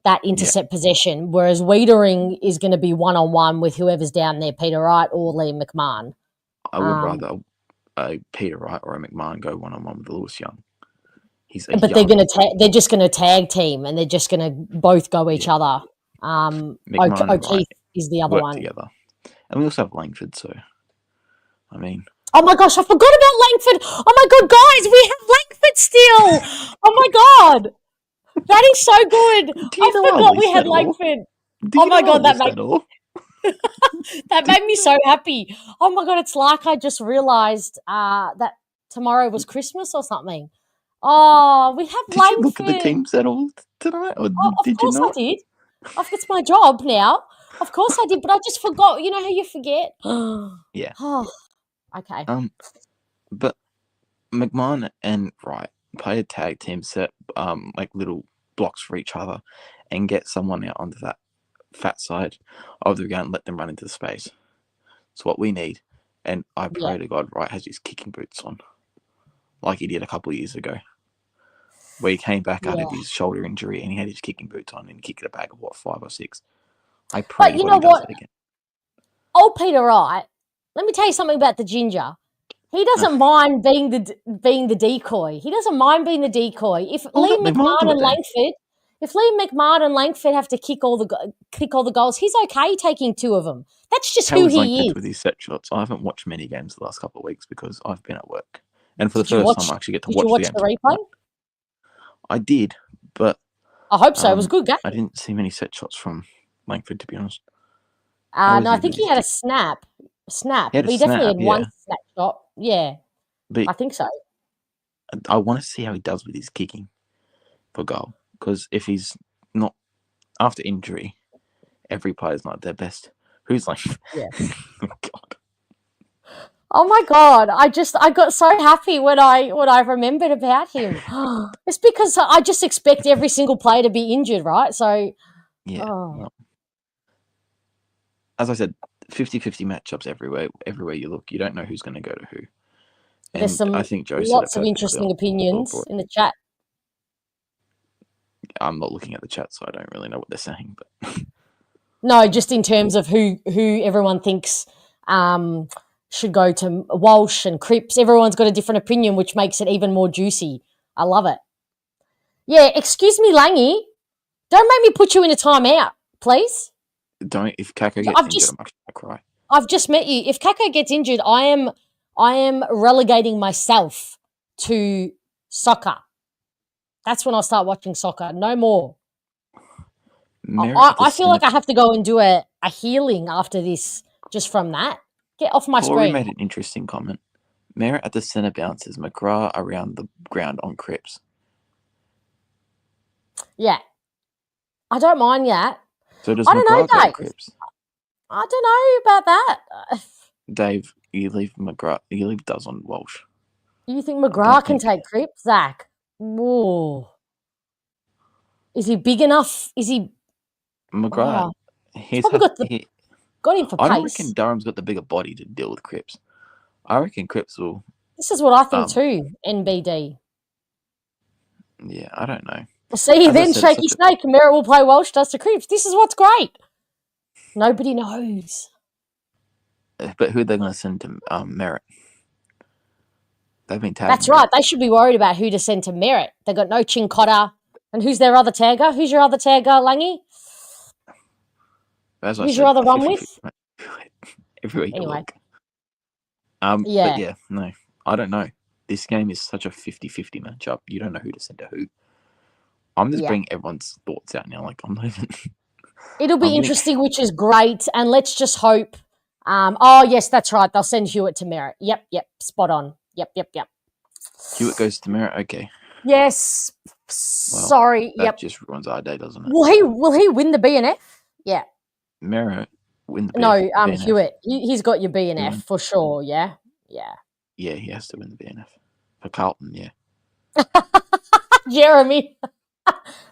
that intercept possession, whereas Wiedering is going to be one-on-one with whoever's down there, Peter Wright or Liam McMahon. I would rather a Peter Wright or a McMahon go one-on-one with Lewis Young. They're just going to tag team and they're just going to both go each other. O'Keefe is the other one. Together. And we also have Langford, so I mean. Oh my gosh, I forgot about Langford. Oh my God, guys, we have Langford still. Oh my God. That is so good. I forgot we had Langford. Oh my God, that made me so happy. Oh my God, it's like I just realised that tomorrow was Christmas or something. Oh, we have Langford. Did you look at the teams at all tonight? Or of course I did. It's my job now. Of course I did, but I just forgot. You know how you forget? Yeah. Oh, okay. But McMahon and Wright play a tag team set, like little blocks for each other, and get someone out onto that fat side of the ground and let them run into the space. It's what we need. And I pray to God Wright has his kicking boots on, like he did a couple of years ago, where he came back out of his shoulder injury and he had his kicking boots on and kicked a bag of 5 or 6. I pray he does that again. Old Peter Wright, let me tell you something about the ginger. He doesn't mind being the decoy. He doesn't mind being the decoy. If Liam McMahon and Langford have to kick all the goals, he's okay taking 2 of them. That's just who he is. With his set shots, I haven't watched many games the last couple of weeks because I've been at work, and for the first time, I actually get to watch the replay. I did, but I hope so. It was a good game. I didn't see many set shots from Langford, to be honest. No, I think he had a snap. He definitely had one snap shot. Yeah, but I think so. I want to see how he does with his kicking for goal, because if he's not after injury, every player's not their best. Who's like, oh God. Oh my God! I got so happy when I remembered about him. It's because I just expect every single player to be injured, right? So as I said, 50-50 matchups everywhere. Everywhere you look, you don't know who's going to go to who. And there's I think Joe lots of interesting opinions in the chat. I'm not looking at the chat, so I don't really know what they're saying. But no, just in terms of who everyone thinks should go to Walsh and Cripps. Everyone's got a different opinion, which makes it even more juicy. I love it. Yeah, excuse me, Langy. Don't make me put you in a timeout, please. Don't. If Kako gets injured, I'm actually going to cry. I've just met you. If Kako gets injured, I am relegating myself to soccer. That's when I'll start watching soccer. No more. I feel like I have to go and do a healing after this just from that. Get off my screen. Corey made an interesting comment. Merritt at the centre bounces, McGrath around the ground on Cripps. Yeah. I don't mind that. So does McGrath go to Cripps? I don't know about that. Dave, you leave McGrath. You leave Duz on Walsh. You think McGrath can take Cripps, Zach? Whoa. Is he big enough? Is he McGrath? He's probably got him for pace. I don't reckon Durham's got the bigger body to deal with Cripps. I reckon Cripps will. This is what I think too. NBD. Yeah, I don't know. See, then Shaky Snake and Merritt will play Welsh does to Cripps. This is what's great. Nobody knows. But who are they going to send to Merritt? They've been tagged. That's right. They should be worried about who to send to Merritt. They've got no Chincotta. And who's their other tagger? Who's your other tagger, Langy? Who's your other run with? Every week. Anyway. But yeah, no, I don't know. This game is such a 50-50 matchup. You don't know who to send to who. I'm just bringing everyone's thoughts out now. Like, I'm not even... It'll be interesting, which is great. And let's just hope... oh, yes, that's right. They'll send Hewitt to Merritt. Yep, spot on. Yep. Hewitt goes to Merritt? Okay. Yes. Well, sorry. That just ruins our day, doesn't it? Will he win the BNF? Yeah. Merritt win the BNF? No, BNF. Hewitt. He's got your BNF for sure, yeah? Yeah. Yeah, he has to win the BNF. For Carlton, yeah. Jeremy.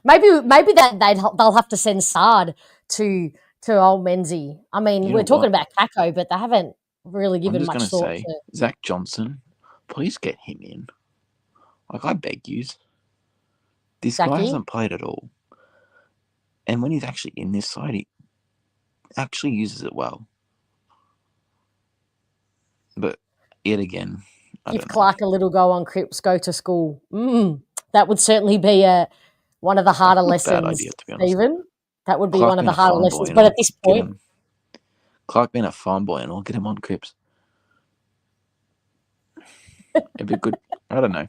maybe they'll have to send Sard to old Menzie. I mean, we're talking about Kako, but they haven't really given much thought to... Zach Johnson, please get him in. Like, I beg yous. This guy hasn't played at all. And when he's actually in this side, he actually uses it well. But yet again, give Clark a little go on Cripps, go to school. That would certainly be one of the harder lessons, idea, to be honest. Stephen. That would be one of the harder lessons. But at this point... Clark being a farm boy and I'll get him on Cripps. It'd be good. I don't know.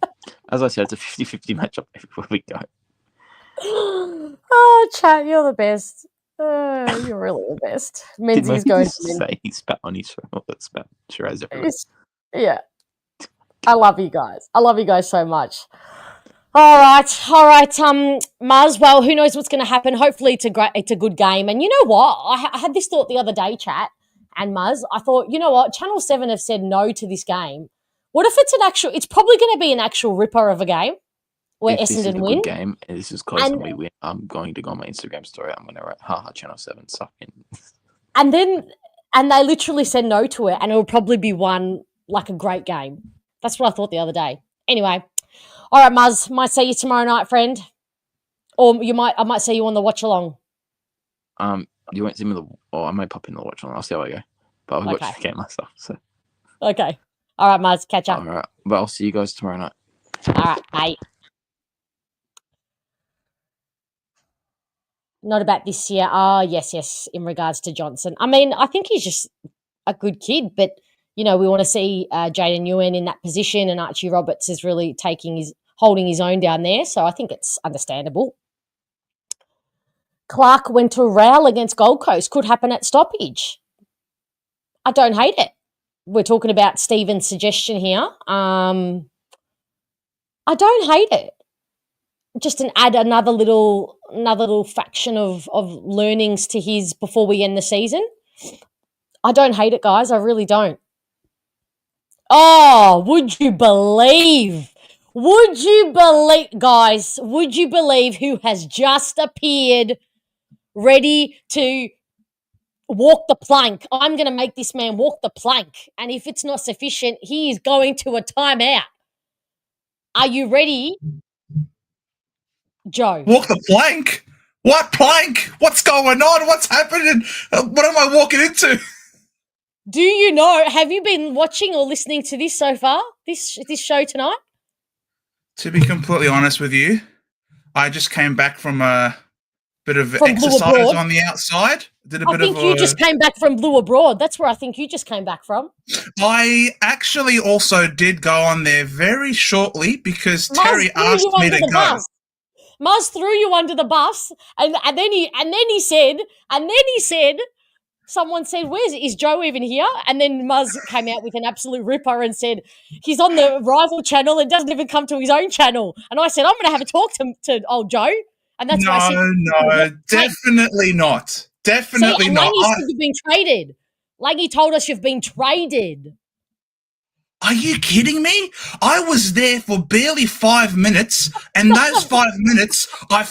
As I said, it's a 50-50 matchup everywhere we go. Oh, chat, you're the best. You're really the best. Menzie's going to say he spat on his spat Shiraz everywhere. Yeah. I love you guys. I love you guys so much. All right. Muzz, well, who knows what's going to happen. Hopefully it's a good game. And you know what? I had this thought the other day, chat, and Muzz. I thought, you know what? Channel 7 have said no to this game. What if it's probably going to be an actual ripper of a game where Essendon win? Good game, and this is close and we win. I'm going to go on my Instagram story. I'm going to write, haha, Channel 7 suck in. And they literally said no to it, and it will probably be one like a great game. That's what I thought the other day. Anyway, all right, Muzz, might see you tomorrow night, friend. Or I might see you on the watch along. You won't see me I may pop in the watch along. I'll see how I go. But I'll watch the game myself. So. Okay. All right, Muzz, catch up. All right. But I'll see you guys tomorrow night. All right, bye. Not about this year. Oh, yes, in regards to Johnson. I mean, I think he's just a good kid, but, you know, we want to see Jaden Ewan in that position, and Archie Roberts is really holding his own down there, so I think it's understandable. Clark went to rail against Gold Coast. Could happen at stoppage. I don't hate it. We're talking about Stephen's suggestion here. I don't hate it. Just add another little fraction of learnings to his before we end the season. I don't hate it, guys. I really don't. Oh, would you believe, guys, would you believe who has just appeared ready to walk the plank? I'm going to make this man walk the plank. And if it's not sufficient, he is going to a timeout. Are you ready, Joe? Walk the plank? What plank? What's going on? What's happening? What am I walking into? Do you know, have you been watching or listening to this so far, this show tonight? To be completely honest with you, I just came back from a bit of exercise on the outside. I think you just came back from Blue Abroad. That's where I think you just came back from. I actually also did go on there very shortly because Terry asked me to go. Muzz threw you under the bus, and then he said, someone said, is Joe even here? And then Muzz came out with an absolute ripper and said, he's on the rival channel and doesn't even come to his own channel. And I said, I'm going to have a talk to old Joe. And that's why I said, no, definitely not. Definitely not. Langy said you've been traded. Langy told us you've been traded. Are you kidding me? I was there for barely 5 minutes, and those 5 minutes, I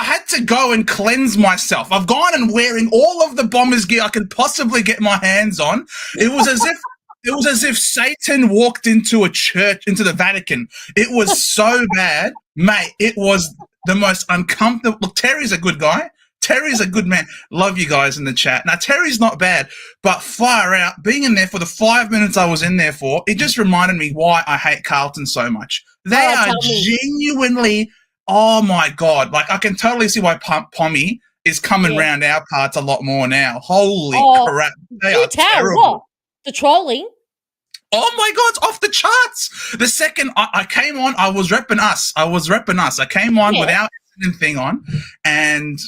had to go and cleanse myself. I've gone and wearing all of the Bombers gear I could possibly get my hands on. It was as if Satan walked into a church, into the Vatican. It was so bad, mate. It was the most uncomfortable. Look, Terry's a good guy. Terry's a good man. Love you guys in the chat. Now, Terry's not bad, but far out, being in there for the 5 minutes I was in there for, it just reminded me why I hate Carlton so much. They are genuinely, oh my God. Like, I can totally see why Pommy is coming round our parts a lot more now. Holy crap. They are terrible. What? The trolling? Oh my God, it's off the charts. The second I came on, I was repping us. I came on without thing on, and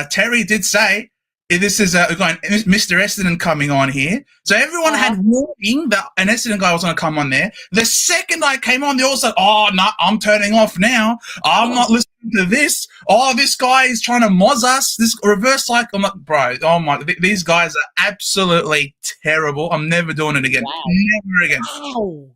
Terry did say this is going Mr. Essendon coming on here, so everyone had warning that an Essendon guy was going to come on there. The second I came on, they all said, "Oh no, I'm turning off now. I'm not listening to this. Oh, this guy is trying to moz us. This reverse cycle." I'm like, bro, oh my, these guys are absolutely terrible. I'm never doing it again. Wow. Never again. Wow,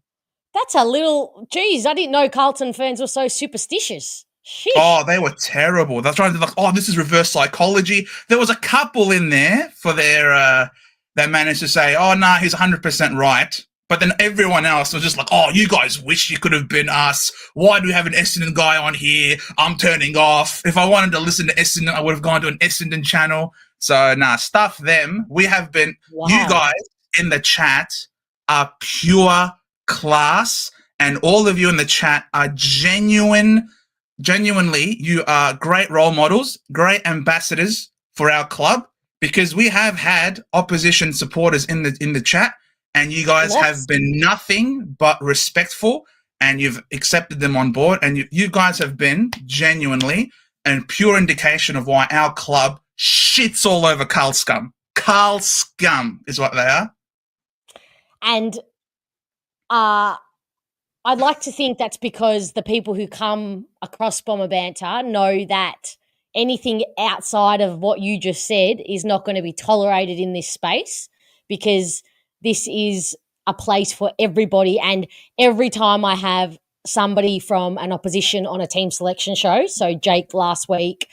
that's a little. Geez, I didn't know Carlton fans were so superstitious. Sheesh. Oh, they were terrible. They're trying to like, oh, this is reverse psychology. There was a couple in there for their, they managed to say, oh, no, he's 100% right. But then everyone else was just like, oh, you guys wish you could have been us. Why do we have an Essendon guy on here? I'm turning off. If I wanted to listen to Essendon, I would have gone to an Essendon channel. So, stuff them. We have been, you guys in the chat are pure class. And all of you in the chat are genuinely, you are great role models, great ambassadors for our club, because we have had opposition supporters in the chat, and you guys have been nothing but respectful, and you've accepted them on board, and you guys have been genuinely and pure indication of why our club shits all over Carl scum. Carl scum is what they are. And I'd like to think that's because the people who come across Bomber Banter know that anything outside of what you just said is not going to be tolerated in this space, because this is a place for everybody. And every time I have somebody from an opposition on a team selection show, so Jake last week,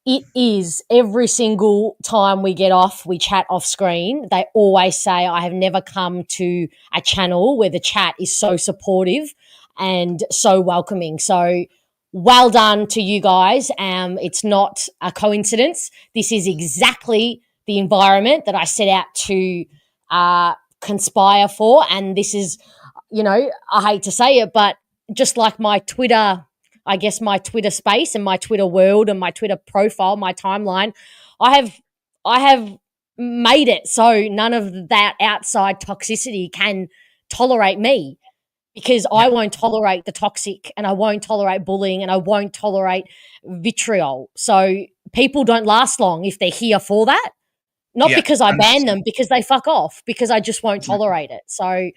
it is every single time we get off, we chat off screen, they always say, I have never come to a channel where the chat is so supportive and so welcoming. So well done to you guys. It's not a coincidence. This is exactly the environment that I set out to conspire for. And this is, I hate to say it, but just like my Twitter, I guess my Twitter space and my Twitter world and my Twitter profile, my timeline, I have made it so none of that outside toxicity can tolerate me, because I won't tolerate the toxic, and I won't tolerate bullying, and I won't tolerate vitriol. So people don't last long if they're here for that. Not because I ban them, because they fuck off, because I just won't tolerate it. So 100%.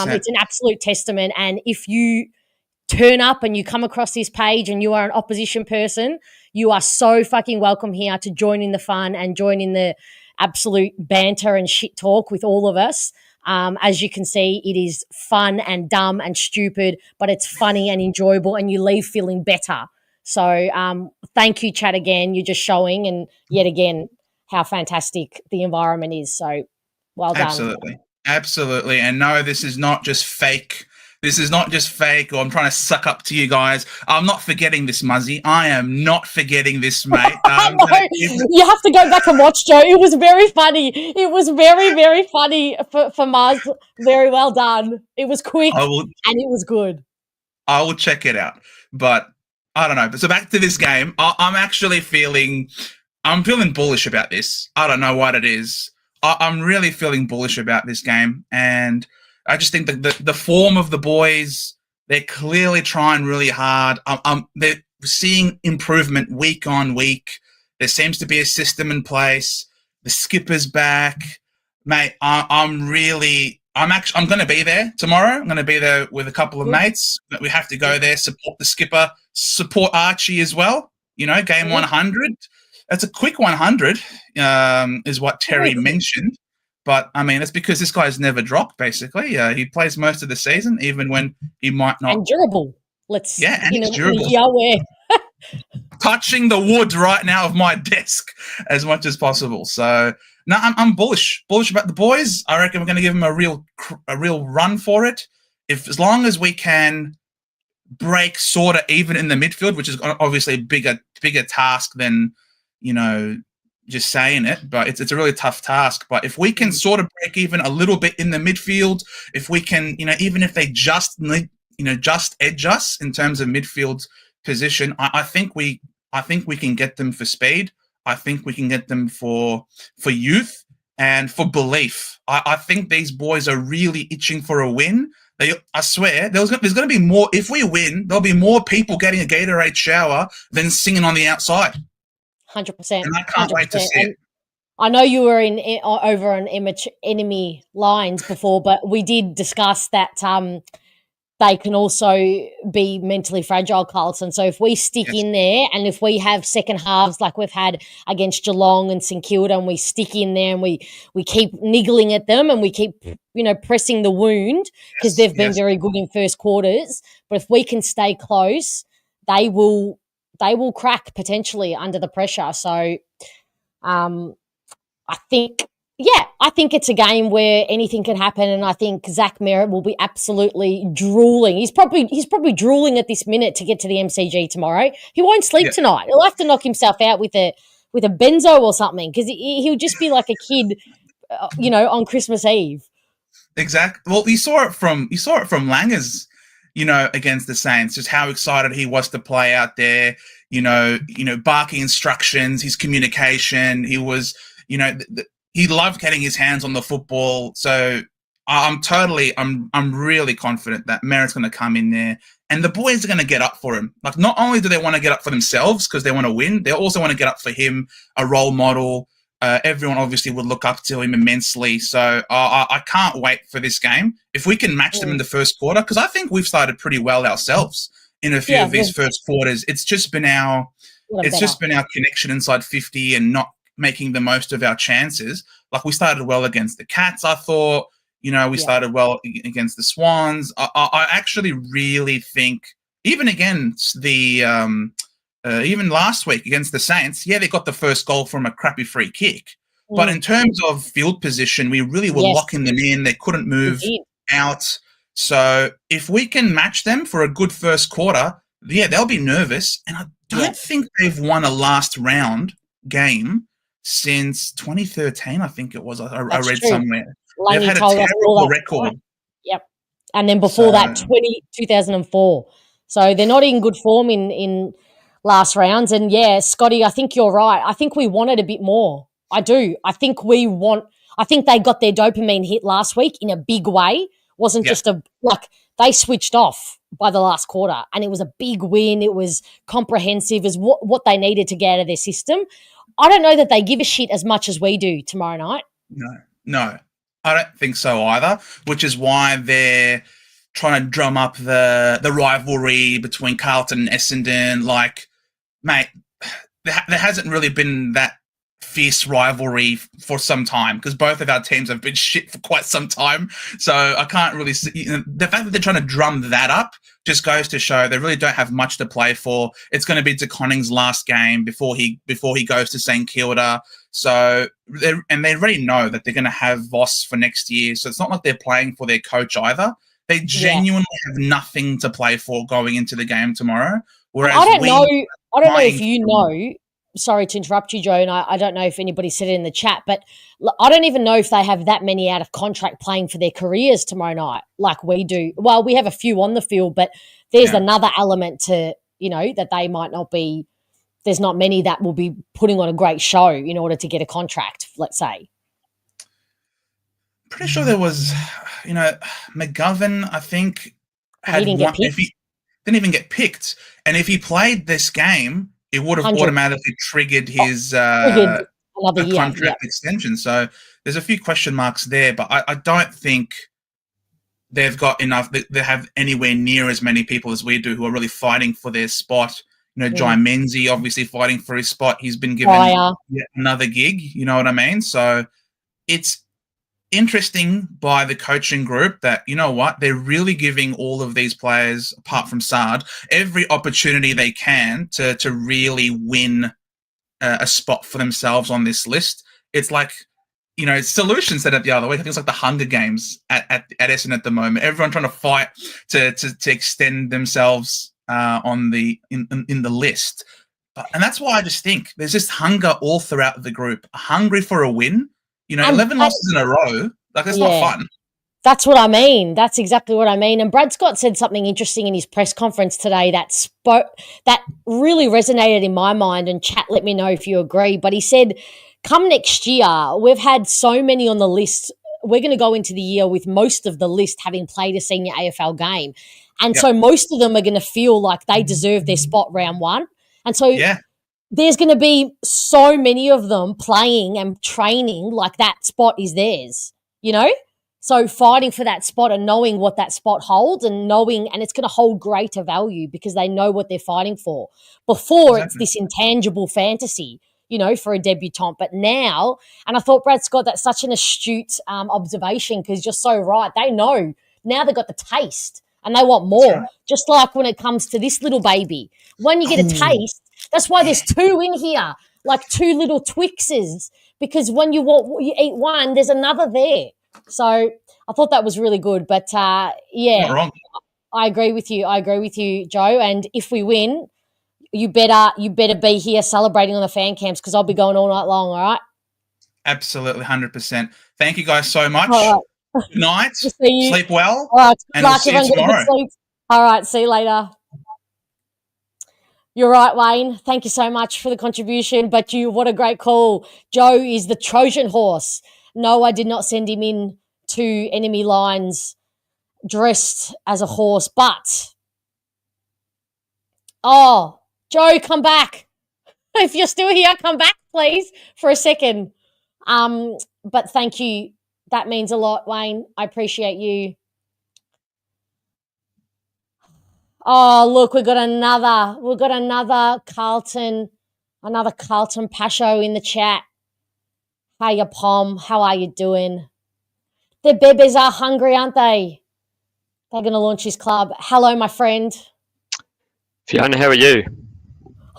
It's an absolute testament. And if you turn up and you come across this page and you are an opposition person, you are so fucking welcome here to join in the fun and join in the absolute banter and shit talk with all of us. As you can see, it is fun and dumb and stupid, but it's funny and enjoyable, and you leave feeling better. So thank you, chat, again. You're just showing, and yet again, how fantastic the environment is. So well done. Absolutely. And no, this is not just fake. This is not just fake, or I'm trying to suck up to you guys. I'm not forgetting this, Muzzy. I am not forgetting this, mate. No, you have to go back and watch, Joe. It was very funny. It was very, very funny for Muzz. Very well done. It was quick and it was good. I will check it out. But I don't know. So back to this game. I'm feeling bullish about this. I don't know what it is. I'm really feeling bullish about this game, and I just think that the form of the boys, they're clearly trying really hard. They're seeing improvement week on week. There seems to be a system in place. The skipper's back, mate. I'm going to be there tomorrow. I'm going to be there with a couple of mates. But we have to go there, support the skipper, support Archie as well. Game 100. That's a quick 100, is what Terry mentioned. But I mean, it's because this guy's never dropped. Basically, he plays most of the season, even when he might not. And durable. And he's durable. In a year where touching the wood right now of my desk as much as possible. So no, I'm bullish about the boys. I reckon we're going to give them a real run for it. As long as we can break sort of even in the midfield, which is obviously a bigger task than, just saying it, but it's a really tough task. But if we can sort of break even a little bit in the midfield, if we can, even if they just edge us in terms of midfield position, I think we can get them for speed. I think we can get them for youth and for belief. I think these boys are really itching for a win. I swear, there's going to be more. If we win, there'll be more people getting a Gatorade shower than singing on the outside. 100%. And I can't wait to see it. I know you were over on enemy lines before, but we did discuss that they can also be mentally fragile, Carlton. So if we stick in there and if we have second halves like we've had against Geelong and St Kilda, and we stick in there and we keep niggling at them and we keep, pressing the wound, because they've been very good in first quarters. But if we can stay close, they will crack potentially under the pressure. So I think it's a game where anything can happen, and I think Zach Merritt will be absolutely drooling. He's probably drooling at this minute to get to the MCG tomorrow. He won't sleep tonight. He'll have to knock himself out with a benzo or something, because he'll just be like a kid, on Christmas Eve. Exactly. Well, you saw it from Langers, against the Saints, just how excited he was to play out there. Barking instructions, his communication. He was, he loved getting his hands on the football. So I'm really confident that Merritt's going to come in there and the boys are going to get up for him. Like, not only do they want to get up for themselves because they want to win, they also want to get up for him, a role model. Everyone obviously would look up to him immensely. So I can't wait for this game. If we can match them in the first quarter, because I think we've started pretty well ourselves in a few of these first quarters. It's just been our connection inside 50 and not making the most of our chances. Like, we started well against the Cats, I thought. We started well against the Swans. I actually really think, even against the even last week against the Saints, they got the first goal from a crappy free kick. But in terms of field position, we really were locking them in. They couldn't move out. So if we can match them for a good first quarter, they'll be nervous. And I don't think they've won a last round game since 2013, I think it was. I read somewhere. They've had a terrible record. Yep. And then before that, 2004. So they're not in good form in last rounds. And, Scotty, I think you're right. I think we wanted a bit more. I do. I think they got their dopamine hit last week in a big way. Wasn't just they switched off by the last quarter, and it was a big win. It was comprehensive as what they needed to get out of their system. I don't know that they give a shit as much as we do tomorrow night. No, I don't think so either, which is why they're trying to drum up the rivalry between Carlton and Essendon. Like, mate, there hasn't really been that fierce rivalry for some time, because both of our teams have been shit for quite some time. So I can't really see, the fact that they're trying to drum that up just goes to show they really don't have much to play for. It's going to be DeConning's last game before he goes to St Kilda. So they already know that they're going to have Voss for next year. So it's not like they're playing for their coach either. They genuinely have nothing to play for going into the game tomorrow. Whereas I don't know if you know. Sorry to interrupt you, Joe, and I don't know if anybody said it in the chat, but I don't even know if they have that many out of contract playing for their careers tomorrow night like we do. Well, we have a few on the field, but there's another element to, that they might not be – there's not many that will be putting on a great show in order to get a contract, let's say. Pretty sure there was, McGovern, I think, had he didn't get picked. He didn't even get picked. And if he played this game – it would have 100. Automatically triggered his contract extension. So there's a few question marks there, but I don't think they've got enough. They have anywhere near as many people as we do who are really fighting for their spot. Jai Menzie obviously fighting for his spot. He's been given yet another gig. You know what I mean? So it's interesting by the coaching group that, you know what, they're really giving all of these players, apart from Saad, every opportunity they can to really win a spot for themselves on this list. It's like, you know, Solution said it the other week. I think it's like the Hunger Games at Essendon at the moment. Everyone trying to fight to extend themselves in the list. And that's why I just think there's just hunger all throughout the group, hungry for a win. You know, 11 losses in a row, like, it's not fun. That's what I mean. That's exactly what I mean. And Brad Scott said something interesting in his press conference today that really resonated in my mind, and chat, let me know if you agree. But he said, come next year, we've had so many on the list. We're going to go into the year with most of the list having played a senior AFL game. And so most of them are going to feel like they deserve their spot round one. And so there's going to be so many of them playing and training like that spot is theirs, you know? So fighting for that spot and knowing what that spot holds and it's going to hold greater value because they know what they're fighting for. Before, it's this intangible fantasy, you know, for a debutant. But now, and I thought, Brad Scott, that's such an astute observation, because you're so right. They know. Now they've got the taste and they want more. Just like when it comes to this little baby. When you get a taste, that's why there's two in here, like two little Twixes, because when you eat one, there's another there. So I thought that was really good. But, Not wrong. I agree with you, Joe. And if we win, you better be here celebrating on the fan camps, because I'll be going all night long, all right? Absolutely, 100%. Thank you guys so much. All right. Good night. See you. Sleep well. All right. And we'll see you tomorrow. All right. See you later. You're right, Wayne. Thank you so much for the contribution. But what a great call. Joe is the Trojan horse. No, I did not send him in to enemy lines dressed as a horse. But, Joe, come back. If you're still here, come back, please, for a second. But thank you. That means a lot, Wayne. I appreciate you. Oh, look, we've got another Carlton Pasho in the chat. Hiya, Pom. How are you doing? The bebes are hungry, aren't they? They're going to launch his club. Hello, my friend. Fiona, how are you?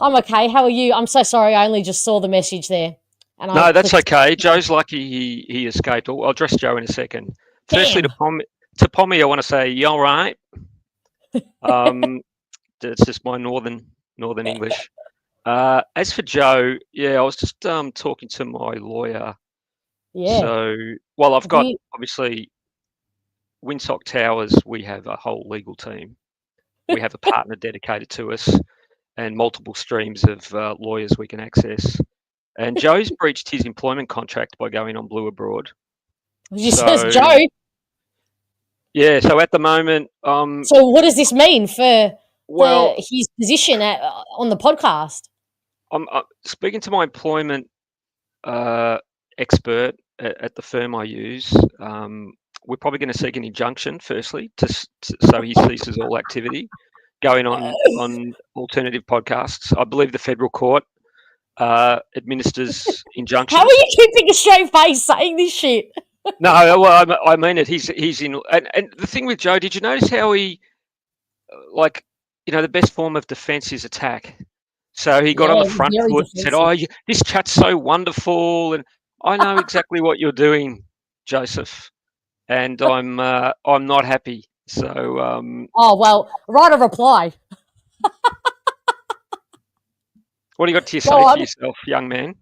I'm okay. How are you? I'm so sorry. I only just saw the message there. And no, that's okay. Joe's lucky he escaped. I'll address Joe in a second. Damn. Firstly, to Pommy, I want to say, you all right? It's just my northern English. As for Joe, I was just talking to my lawyer. Yeah. So, well, I've got obviously Windsock Towers. We have a whole legal team. We have a partner dedicated to us, and multiple streams of lawyers we can access. And Joe's breached his employment contract by going on Blue Abroad. Says Joe. Yeah, so at the moment... so what does this mean for his position on the podcast? I'm speaking to my employment expert at the firm I use. We're probably going to seek an injunction, firstly, so he ceases all activity going on alternative podcasts. I believe the federal court administers injunctions. How are you keeping a straight face saying this shit? No, well, I mean it. He's in, and the thing with Joe, did you notice how he, the best form of defence is attack. So he got on the front foot and said, this chat's so wonderful, and I know exactly what you're doing, Joseph, and I'm not happy. So write a reply. What do you got to say for yourself, young man?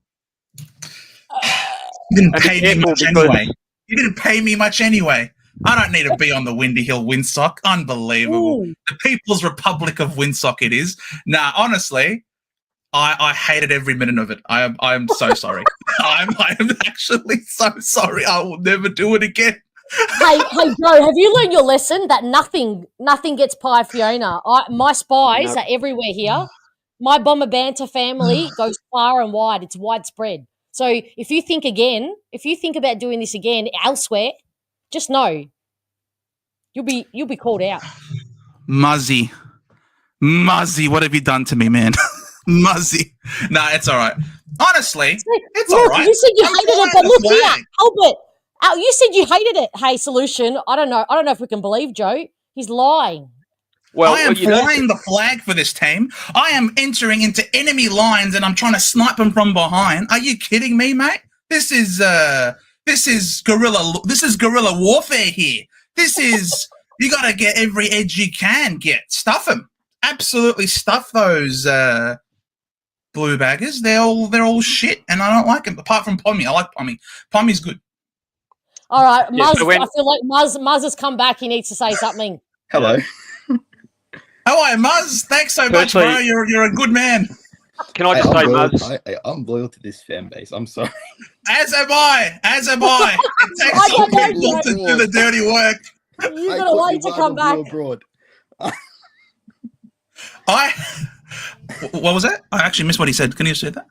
You didn't pay me much anyway. You didn't pay me much anyway. I don't need to be on the Windy Hill Windsock. Unbelievable. Ooh. The People's Republic of Windsock it is. Nah, honestly, I hated every minute of it. I am so sorry. I am actually so sorry. I will never do it again. hey, Joe, have you learned your lesson that nothing gets past Fiona? My spies are everywhere here. My Bomber Banter family goes far and wide. It's widespread. So if you think about doing this again elsewhere, just know you'll be called out. Muzzy, what have you done to me, man? Muzzy. Nah, it's all right. Honestly, it's all right. You said you hated it, but look here, Al, you said you hated it. Hey, Solution. I don't know. I don't know if we can believe Joe. He's lying. I am flying the flag for this team. I am entering into enemy lines and I'm trying to snipe them from behind. Are you kidding me, mate? This is guerrilla warfare here. This is you got to get every edge you can get. Stuff them. Absolutely stuff those blue baggers. They're all shit, and I don't like them. Apart from Pommy, I like Pommy. Pommy's good. All right, Yeah, Muzz. so when- I feel like Muzz has come back. He needs to say something. Hello. How are you, Muzz? Thanks so much, bro. You're a good man. Can I just say, Muzz? I'm loyal to this fan base. I'm sorry. As am I. It takes some people to do the dirty work. You're gonna wait to come back. Abroad. What was that? I actually missed what he said. Can you say that?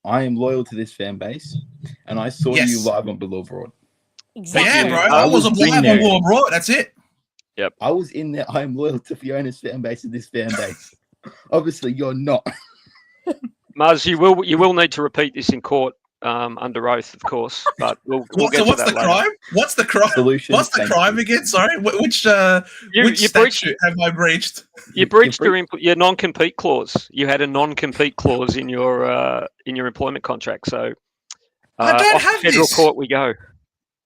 I am loyal to this fan base, and I saw you live on Below Abroad. Exactly. Yeah, bro. I was live on Below Abroad. That's it. Yep. I was in there. I am loyal to Fiona's fan base and this fan base. Obviously, you're not. Muzz, you will need to repeat this in court under oath, of course. But we'll get to that later. Crime? What's the crime? Solution, what's the crime again? Sorry, which statute have I breached? You breached your non-compete clause. You had a non-compete clause in your employment contract. So I don't off have federal this. court we go.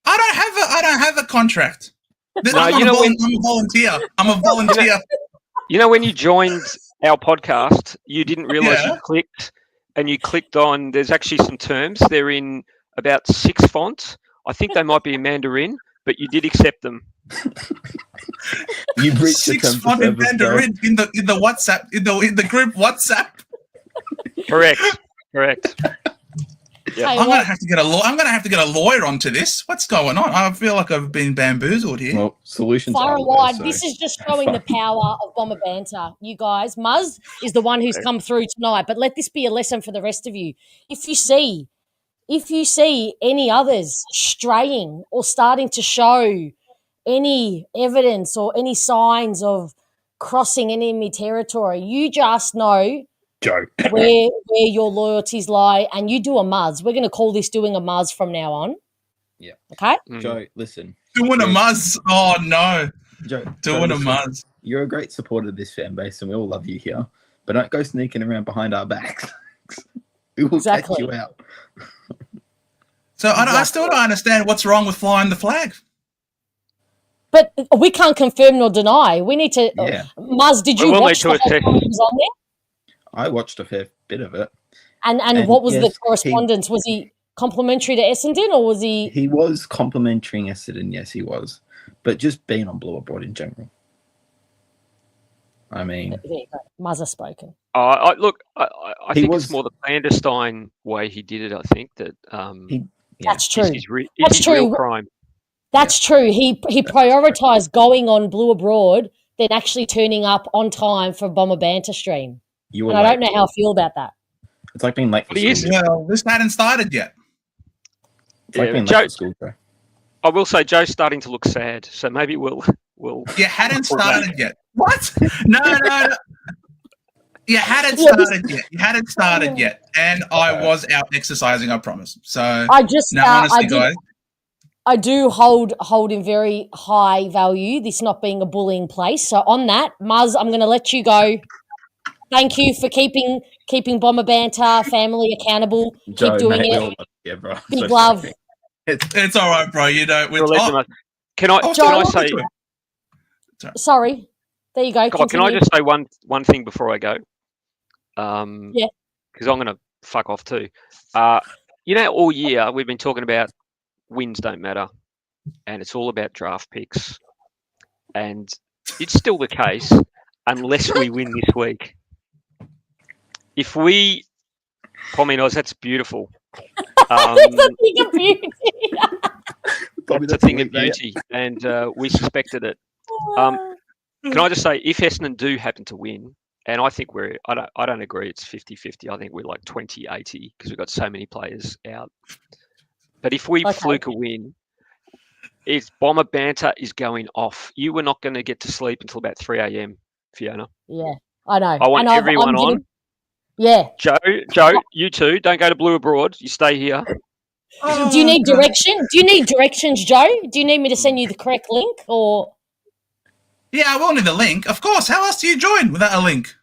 I don't have a contract. I'm a volunteer. I'm a volunteer. You know, when you joined our podcast, you didn't realise you clicked on. There's actually some terms. They're in about 6 fonts. I think they might be in Mandarin, but you did accept them. You breached 6 font in Mandarin in the WhatsApp in the group WhatsApp. Correct. Yeah. I'm gonna have to get a lawyer onto this. What's going on? I feel like I've been bamboozled here. Well, solutions far are and wide. there, This is just showing the power of Bomber Banter. You guys, Muzz is the one who's come through tonight, but let this be a lesson for the rest of you. If you see any others straying or starting to show any evidence or any signs of crossing enemy territory, you just know Joe. where your loyalties lie, and you do a Muzz. We're going to call this doing a Muzz from now on. Yeah. Okay? Joe, listen. Doing a Muzz. Oh, no. Joe, Doing a listen. Muzz. You're a great supporter of this fan base, and we all love you here. But don't go sneaking around behind our backs. We will catch you out. So I still don't understand what's wrong with flying the flag. But we can't confirm nor deny. We need to. Yeah. Muzz, did you watch the whole time he was on there? I watched a fair bit of it. And what was the correspondence? Was he complimentary to Essendon, or was he? He was complimenting Essendon. Yes, he was. But just being on Blue Abroad in general. I mean, There you go. Muzz has spoken. I think was- it's more the clandestine way he did it. I think that That's true. That's true. Real crime. That's true. He prioritised going on Blue Abroad than actually turning up on time for Bomber Banter stream. you were And I don't know how I feel about that. It's like being late for school. Well, this hadn't started yet. It's like being late for school, Joe. I will say Joe's starting to look sad, so maybe we'll. You hadn't started yet. What? No. You hadn't started yet. You hadn't started yet, and I was out exercising. I promise. So honestly, guys, I do hold in very high value this not being a bullying place. So on that, Muzz, I'm going to let you go. Thank you for keeping Bomber Banter family accountable. Joe, Keep doing mate, it. Yeah, bro. Big love. Sorry. it's all right, bro. You know, Can I say? Sorry. There you go. God, can I just say one thing before I go? Yeah. Because I'm going to fuck off too. All year we've been talking about wins don't matter, and it's all about draft picks, and it's still the case unless we win this week. If we, that's beautiful. That's a thing of beauty. That's a thing of beauty, and we suspected it. Can I just say, if Essendon do happen to win, and I think I don't agree it's 50-50. I think we're like 20-80 because we've got so many players out. But if we fluke a win, Bomber Banter is going off. You were not going to get to sleep until about 3 a.m, Fiona. Yeah, I know. I want everyone on. Yeah. Joe, you too. Don't go to Blue Abroad. You stay here. Do you need direction? Do you need directions, Joe? Do you need me to send you the correct link or? Yeah, I will need the link. Of course. How else do you join without a link?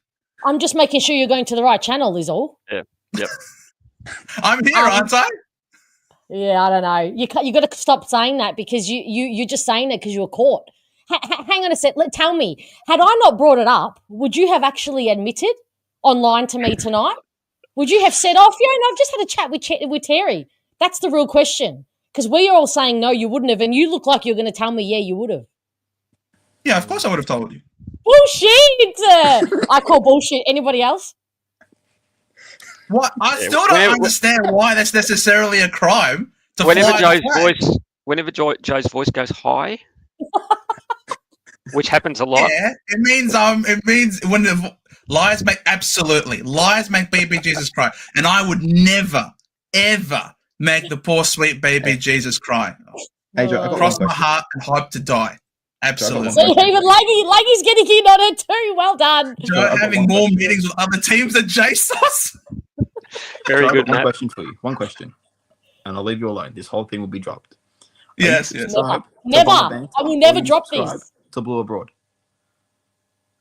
I'm just making sure you're going to the right channel is all. Yep. I'm here, aren't I? Yeah, I don't know. You got to stop saying that because you're just saying it because you were caught. Hang on a sec. Tell me, had I not brought it up, would you have actually admitted online to me tonight? Would you have said, "Oh, Fiona, I've just had a chat with Terry"? That's the real question. Because we are all saying no, you wouldn't have, and you look like you're going to tell me, yeah, you would have. Yeah, of course I would have told you. Bullshit! I call bullshit. Anybody else? What? I still don't understand why that's necessarily a crime. Whenever Joe's voice goes high, which happens a lot. Yeah, it means when the lies make baby Jesus cry, and I would never ever make the poor sweet baby Jesus cry. Hey, Joe, I got Cross one my question. heart and hope to die. Absolutely. So See, even Leggy's getting in on it too. Well done. Joe having more meetings with other teams than JSOS. Very good, One Matt. question for you. One question. And I'll leave you alone. This whole thing will be dropped. Yes. Never. I will never drop this. To Blue Abroad.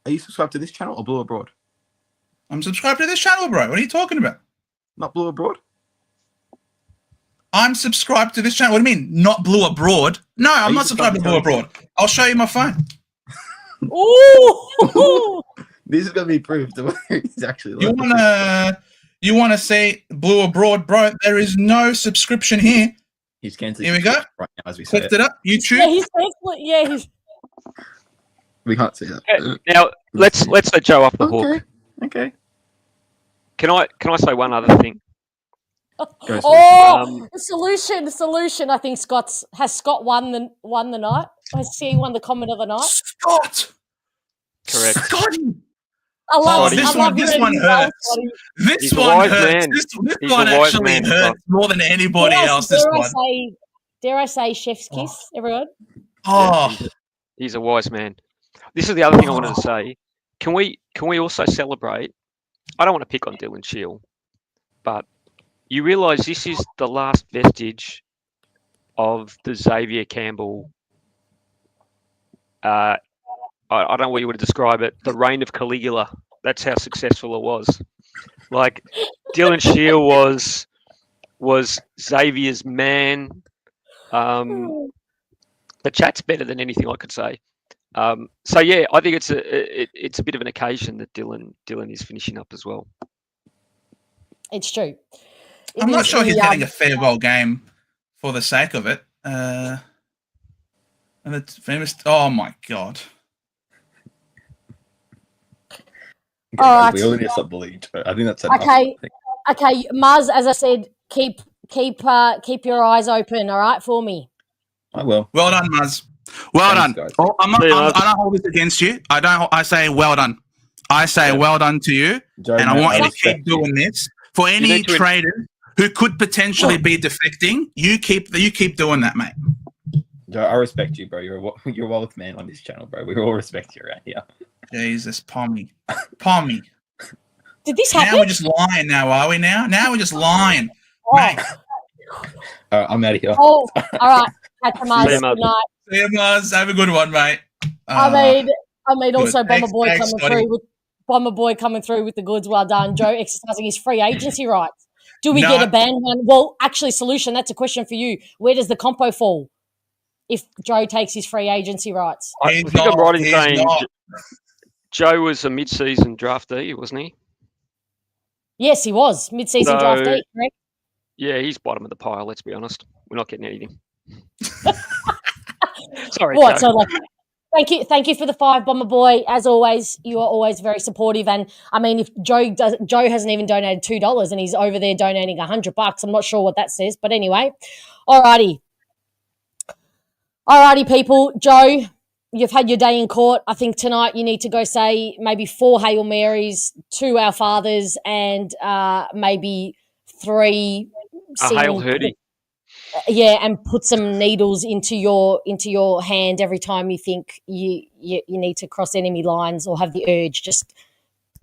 Are you subscribed to this channel or Blue Abroad? I'm subscribed to this channel, bro. What are you talking about? Not Blue Abroad? I'm subscribed to this channel. What do you mean? Not Blue Abroad? No, I'm not subscribed to Blue Abroad. I'll show you my phone. Ooh. This is going to be proof that he's actually. You wanna say Blue Abroad, bro? There is no subscription here. He's cancelling. Here we go. Right now, as we say Clicked it up. YouTube. Yeah, he's cancelling. Yeah, he's. We can't see that. Now let's let Joe off the hook. Okay. Can I say one other thing? Solution. I think Scott won the night. Has he won the comment of the night? Scott. Correct. Scotty. I love this you, one hurts. This one hurts. This one actually hurts more than anybody else. This one. Dare I say chef's kiss, everyone? Oh, he's a wise man. This is the other thing I wanted to say. Can we also celebrate? I don't want to pick on Dylan Shield, but you realise this is the last vestige of the Xavier Campbell. I don't know what you would describe it. The reign of Caligula. That's how successful it was. Like Dylan Shield was Xavier's man. The chat's better than anything I could say. So yeah, I think it's a bit of an occasion that Dylan is finishing up as well. It's true. I'm not sure he's getting a farewell game for the sake of it. And it's famous. Oh my god. All right. We all need to stop bullying. I think that's okay. Okay, Muzz, as I said, keep your eyes open. All right, for me. I will. Well done, Muzz. Well Thanks, done. guys. Oh, I don't hold this against you. I say well done. I say well done to you, Joe, and I mate, want you to respect keep doing this for any trader who could potentially be defecting. You keep doing that, mate. Joe, I respect you, bro. You're a wealth man on this channel, bro. We all respect you around here. Jesus, Pommy. Did this happen? Now we're just lying. Now are we? Now we're just lying, mate. I'm out of here. Oh, all right. Catch you, Muzz. Good night. See you, Muzz. Have a good one, mate. I mean, also Thanks, Bomber Boy coming through with the goods. Well done, Joe. Exercising his free agency rights. Do we get a ban one? Well, actually, solution. That's a question for you. Where does the compo fall if Joe takes his free agency rights? I think I'm right in saying Joe was a mid-season draftee, wasn't he? Yes, he was mid-season draftee. Correct. Yeah, he's bottom of the pile. Let's be honest. We're not getting anything. Sorry. What? So thank you for the 5, Bomber Boy. As always, you are always very supportive. And I mean, if Joe hasn't even donated $2 and he's over there donating $100, I'm not sure what that says. But anyway, alrighty, people. Joe, you've had your day in court. I think tonight you need to go say maybe 4 Hail Marys, 2 Our Fathers, and maybe 3 a Hail Hurdy. Yeah, and put some needles into your hand every time you think you need to cross enemy lines or have the urge. Just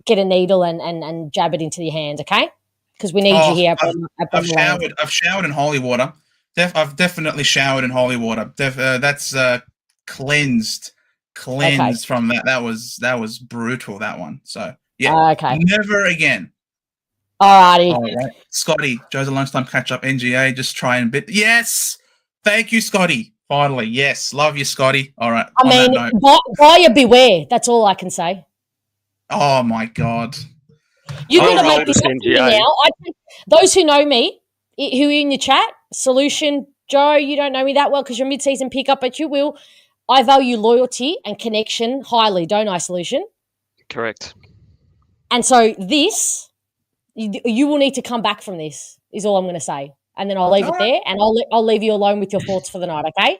get a needle and jab it into your hand, okay? because we need you here at I've Bomber Banter. showered in holy water. I've definitely showered in holy water. That's cleansed from that. That was brutal, that one. So yeah, Okay. never again. Alrighty. All right, Scotty, Joe's a lunchtime catch up. NGA, just try and bit. Yes, thank you, Scotty. Finally, yes, love you, Scotty. All right. I mean, buyer beware. That's all I can say. Oh my God. You've got to make this up to me now. I think those who know me, who are in your chat, Solution, Joe, you don't know me that well because you're mid-season pickup, but you will. I value loyalty and connection highly, don't I, Solution? Correct. And so this, you will need to come back from this, is all I'm going to say. And then I'll leave it there, and I'll leave you alone with your thoughts for the night, okay?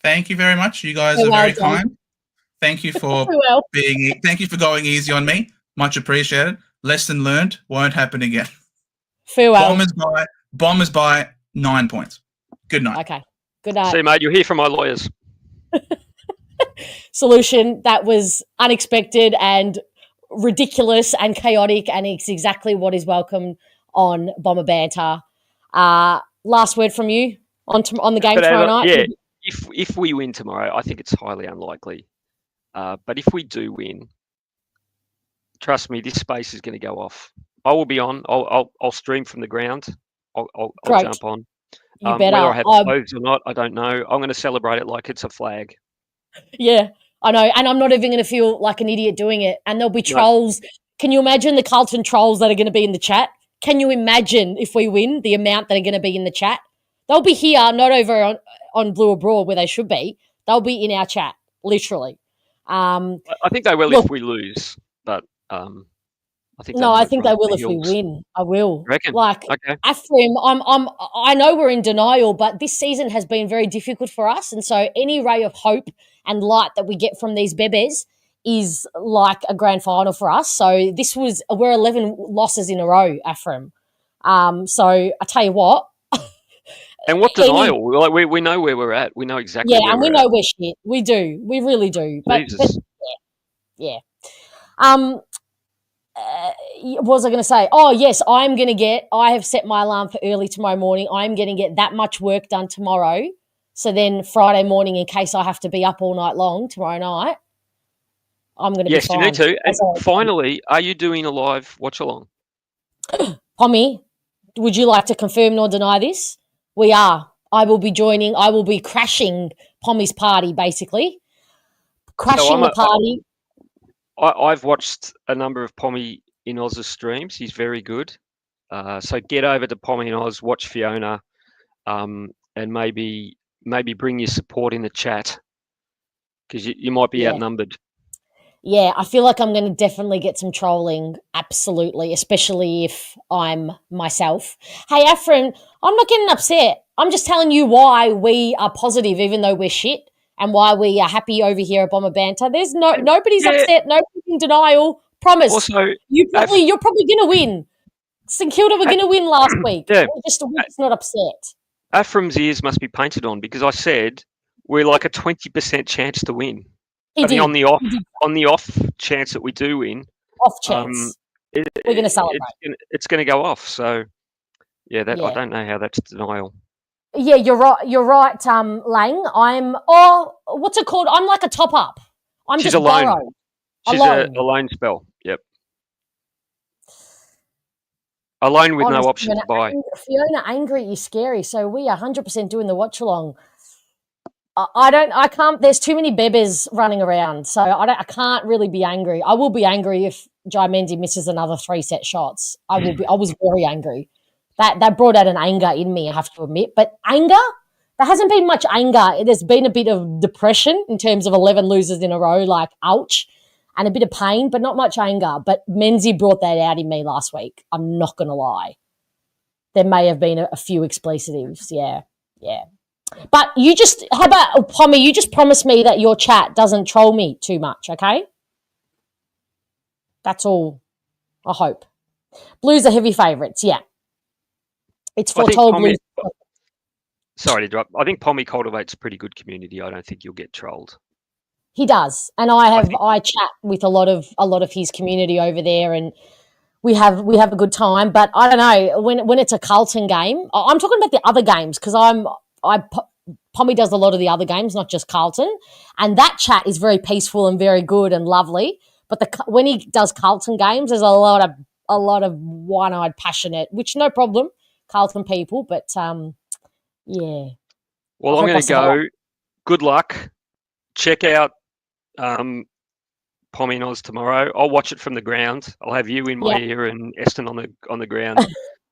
Thank you very much. You guys are very kind. Thank you for thank you for going easy on me. Much appreciated. Lesson learned. Won't happen again. Farewell. Bombers by 9 points. Good night. Okay. Good night. See, mate, you'll hear from my lawyers. Solution, that was unexpected and ridiculous and chaotic, and it's exactly what is welcome on Bomber Banter. Last word from you on the game tomorrow night? Yeah, if we win tomorrow, I think it's highly unlikely. But if we do win, trust me, this space is going to go off. I will be on. I'll stream from the ground. I'll jump on. You better. Whether I have clothes or not, I don't know. I'm going to celebrate it like it's a flag. Yeah, I know. And I'm not even going to feel like an idiot doing it. And there'll be trolls. No. Can you imagine the Carlton trolls that are going to be in the chat? Can you imagine if we win the amount that are going to be in the chat? They'll be here, not over on Blue Abroad where they should be. They'll be in our chat, literally. I think they will if we lose, but I think they will if we win. I will. Reckon? Okay. Afrim, I know we're in denial, but this season has been very difficult for us, and so any ray of hope and light that we get from these bebes is like a grand final for us. So we're 11 losses in a row, Afrim. So I tell you what. And what denial? We know where we're at. We know exactly. Yeah, and we know we're shit. We do. We really do. But yeah. What was I going to say? Oh, yes, I have set my alarm for early tomorrow morning. I'm going to get that much work done tomorrow. So then Friday morning, in case I have to be up all night long tomorrow night, I'm going to be fine. Yes, you need to. And finally, are you doing a live watch along? Pommy, would you like to confirm nor deny this? We are. I will be crashing Pommy's party, basically. Crashing the party. I've watched a number of Pommy in Oz's streams. He's very good. So get over to Pommy in Oz, watch Fiona, and maybe bring your support in the chat because you might be outnumbered. Yeah, I feel like I'm going to definitely get some trolling, absolutely, especially if I'm myself. Hey, Afrin, I'm not getting upset. I'm just telling you why we are positive even though we're shit and why we are happy over here at Bomber Banter. There's nobody's upset, nobody's in denial. Promise. Also, you're probably going to win. St Kilda were going to win last week. Yeah. We're just not upset. Afrim's ears must be painted on because I said we're like a 20% chance to win. I mean, on the off chance that we do win, off chance, we're going to celebrate. It's going to go off. So, I don't know how that's denial. Yeah, you're right. You're right, Lang. What's it called? I'm like a top up. She's just alone. borrowed. She's a alone spell. Yep. Alone with no option to buy. Fiona, angry, you're scary. So we are 100% doing the watch along. I can't. There's too many bebes running around, so I can't really be angry. I will be angry if Jai Mendy misses another 3 set shots. I was very angry. That brought out an anger in me, I have to admit. But anger, there hasn't been much anger. There's been a bit of depression in terms of 11 losers in a row, like ouch, and a bit of pain, but not much anger. But Menzies brought that out in me last week. I'm not going to lie. There may have been a few expletives. Yeah. But how about, Pommy, you just promise me that your chat doesn't troll me too much, okay? That's all, I hope. Blues are heavy favourites, yeah. It's foretold Blues. Sorry to interrupt. I think Pommy cultivates a pretty good community. I don't think you'll get trolled. He does. And I chat with a lot of his community over there, and we have a good time. But I don't know, when it's a Carlton game, I'm talking about the other games because Pommy does a lot of the other games, not just Carlton, and that chat is very peaceful and very good and lovely. But when he does Carlton games, there's a lot of one-eyed passionate, which no problem, Carlton people. But yeah. Well, I'm going to go. Good luck. Check out Pommy and Oz tomorrow. I'll watch it from the ground. I'll have you in my ear and Essendon on the ground,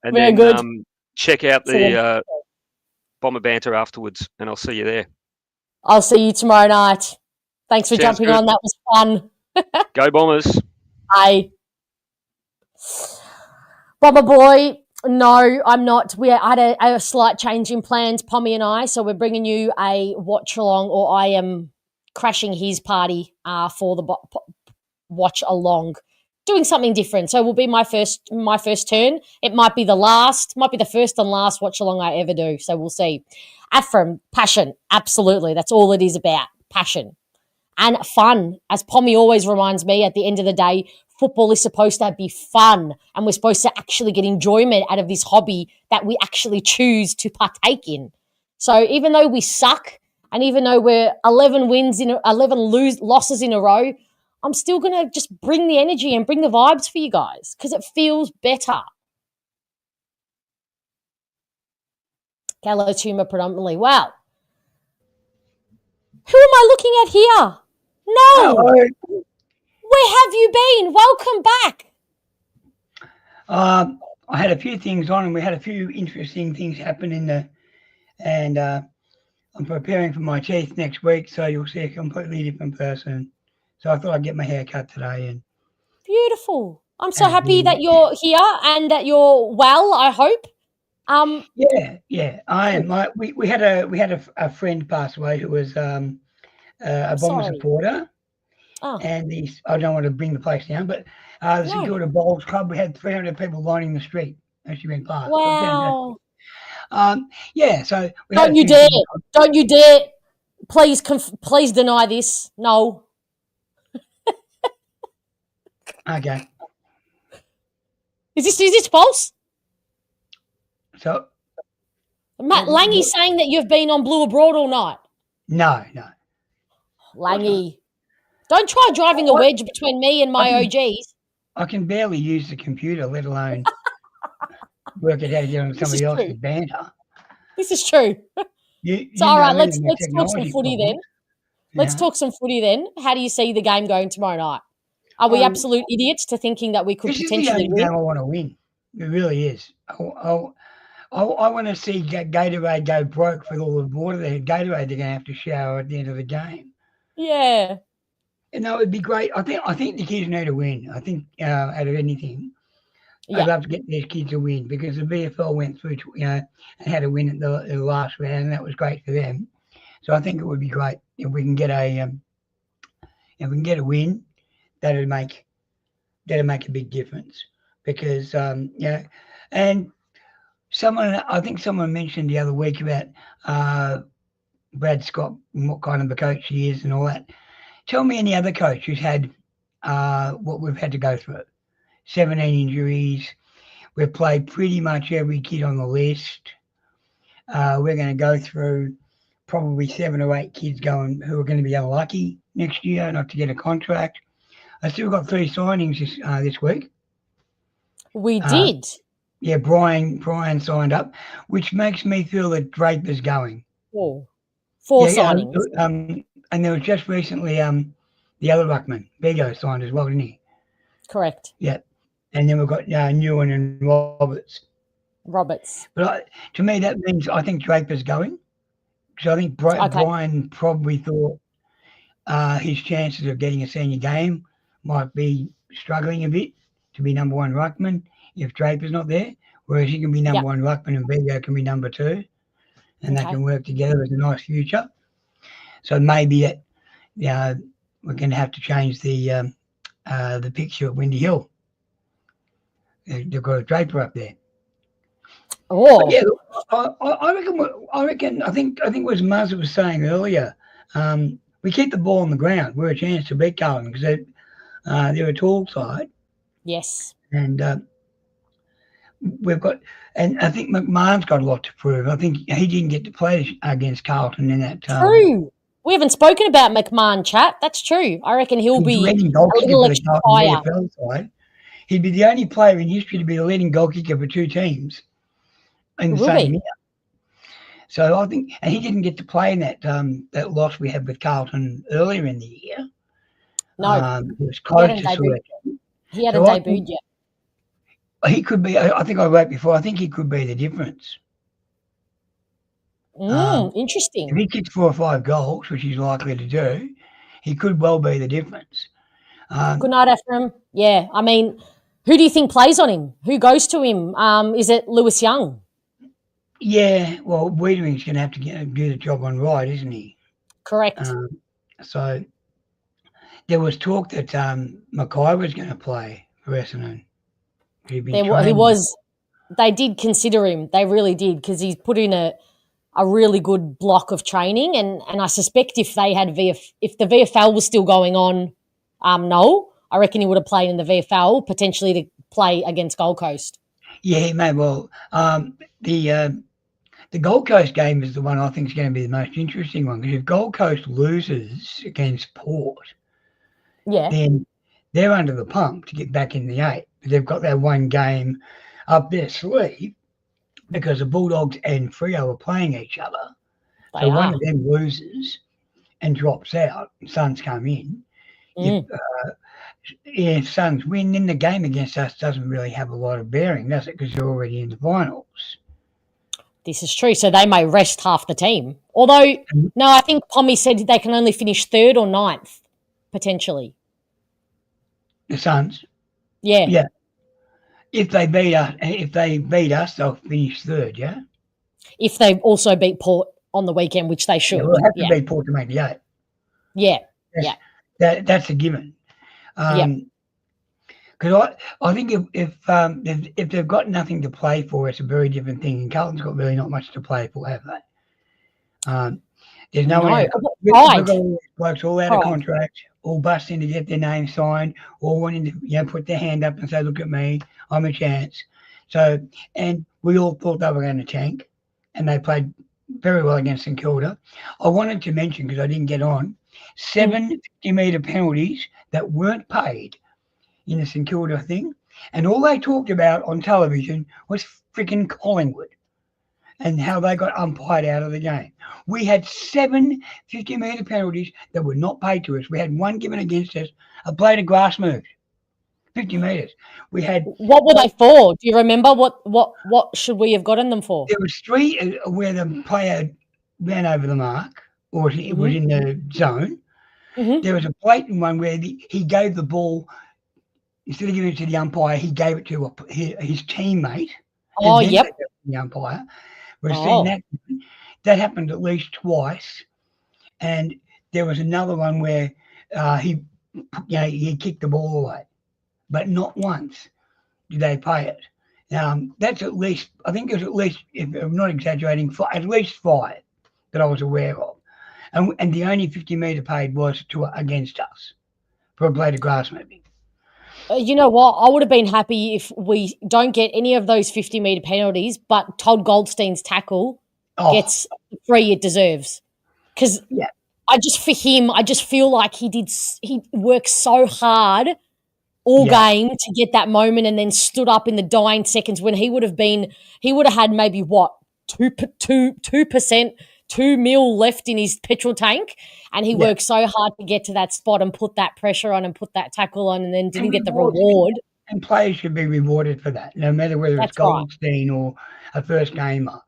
and very then good. Check out the Bomber Banter afterwards, and I'll see you there. I'll see you tomorrow night. Thanks for jumping on. That was fun. Go Bombers. Hey. Bomber boy, no, I'm not. We had a slight change in plans, Pommy and I, so we're bringing you a watch-along, or I am crashing his party for the watch-along, doing something different. So it will be my first turn. It might be the first and last watch-along I ever do, so we'll see. Afram, passion, absolutely. That's all it is about, passion. And fun, as Pommy always reminds me, at the end of the day, football is supposed to be fun, and we're supposed to actually get enjoyment out of this hobby that we actually choose to partake in. So even though we suck, and even though we're 11 losses in a row, I'm still going to just bring the energy and bring the vibes for you guys because it feels better. Gallo-Tuma predominantly. Wow. Who am I looking at here? No. Hello. Where have you been? Welcome back. I had a few things on, and we had a few interesting things happen and I'm preparing for my teeth next week, so you'll see a completely different person. So I thought I'd get my hair cut today. And beautiful. I'm so happy that you're here and that you're well, I hope. Yeah, I am. We had a friend pass away who was a Bomber supporter. Oh. And I don't want to bring the place down, but the Security Bowls Club, we had 300 people lining the street as she went past. Wow. So don't you dare! Please deny this. No. Okay. Is this false? So Matt Langy's saying that you've been on Blue Abroad all night. No. Langy. Don't try driving a wedge between me and my OGs. I can barely use the computer, let alone work it out to get on somebody else's banter. This is true. So all right, let's talk some footy then. Let's talk some footy then. How do you see the game going tomorrow night? Are we absolute idiots to thinking that we could potentially win? This is the only game I want to win. It really is. I want to see Gatorade go broke with all the water they had. Gatorade they're going to have to shower at the end of the game. Yeah. And that would be great. I think the kids need to win. I think out of anything, I'd love to get these kids to win because the VFL went through, and had a win at the last round, and that was great for them. So I think it would be great if we can get a win. That'd make a big difference because and I think someone mentioned the other week about Brad Scott and what kind of a coach he is and all that. Tell me any other coach who's had what we've had to go through. 17 injuries. We've played pretty much every kid on the list. We're going to go through probably 7 or 8 kids who are going to be unlucky next year not to get a contract. I still got 3 signings this week. We did. Yeah, Brian signed up, which makes me feel that Draper's going. 4 signings. And there was just recently the other ruckman, Bego, signed as well, didn't he? Correct. Yeah. And then we've got Newen and Roberts. But to me, that means I think Draper's going. Because I think Brian probably thought his chances of getting a senior game might be struggling a bit to be number 1 ruckman if Draper's not there. Whereas he can be number 1 ruckman and Bego can be number 2. And they can work together as a nice future. So maybe we're going to have to change the picture at Windy Hill. They've got a Draper up there. Oh, but yeah. I reckon. I think it was Muzz was saying earlier. We keep the ball on the ground. We're a chance to beat Carlton because they're a tall side. Yes. And we've got, and I think McMahon's got a lot to prove. I think he didn't get to play against Carlton in that. True. We haven't spoken about McMahon, chat. That's true. I reckon he'll be leading goal kicker for the Carlton VFL side. He'd be the only player in history to be the leading goal kicker for two teams in the same year. So I think, and he didn't get to play in that that loss we had with Carlton earlier in the year. No, it was close to selection. He hadn't debuted yet. He could be. I think I wrote before. I think he could be the difference. Interesting. If he kicks 4 or 5 goals, which he's likely to do, he could well be the difference. Good night, Ephraim. Yeah, I mean, who do you think plays on him? Who goes to him? Is it Lewis Young? Yeah, well, Wiedering's going to have to do the job on right, isn't he? Correct. So there was talk that Mackay was going to play for Essendon. He was. They did consider him. They really did, because he's put in a really good block of training, and I suspect if they had if the VFL was still going on, I reckon he would have played in the VFL, potentially to play against Gold Coast. Yeah, he may well. The Gold Coast game is the one I think is going to be the most interesting one, because if Gold Coast loses against Port, then they're under the pump to get back in the 8. They've got that one game up their sleeve because the Bulldogs and Freo are playing each other. So one of them loses and drops out, and Suns come in. If Suns win, then the game against us doesn't really have a lot of bearing, does it? Because they're already in the finals. This is true. So they may rest half the team. Although, no, I think Pommy said they can only finish 3rd or 9th, potentially. The Suns? Yeah. Yeah. If they beat us, they'll finish 3rd, yeah? If they also beat Port on the weekend, which they should. Yeah, we'll have to beat Port to make the 8. Yeah. That's a given. Because I think if they've got nothing to play for, it's a very different thing. And Carlton's got really not much to play for, have they? There's no one. We've got all these blokes all out of contract, all busting to get their name signed, all wanting to put their hand up and say, "Look at me, I'm a chance." So, and we all thought they were going to tank, and they played very well against St Kilda. I wanted to mention, because I didn't get on, 7 50-metre penalties that weren't paid in the St Kilda thing, and all they talked about on television was freaking Collingwood and how they got umpired out of the game. We had 7 50-metre penalties that were not paid to us. We had one given against us, a blade of grass moved, 50 metres. We had. What were they for? Do you remember what should we have gotten them for? There was 3 where the player ran over the mark, or it was in the zone. There was a blatant one where he gave the ball, instead of giving it to the umpire, he gave it to his teammate. Oh, yep. The umpire. We've seen that happened at least twice, and there was another one where he kicked the ball away, but not once did they pay it. That's at least, I think it was at least, if I'm not exaggerating, at least 5 that I was aware of, and the only 50-metre paid was against us for a blade of grass moving. You know what? I would have been happy if we don't get any of those 50-metre penalties, but Todd Goldstein's tackle gets the 3 it deserves. Because I just feel like he worked so hard all game to get that moment, and then stood up in the dying seconds when he would have had maybe 2%, 2 mil left in his petrol tank, and he worked so hard to get to that spot and put that pressure on and put that tackle on, and then didn't get the reward. And players should be rewarded for that, no matter whether it's Goldstein or a first gamer.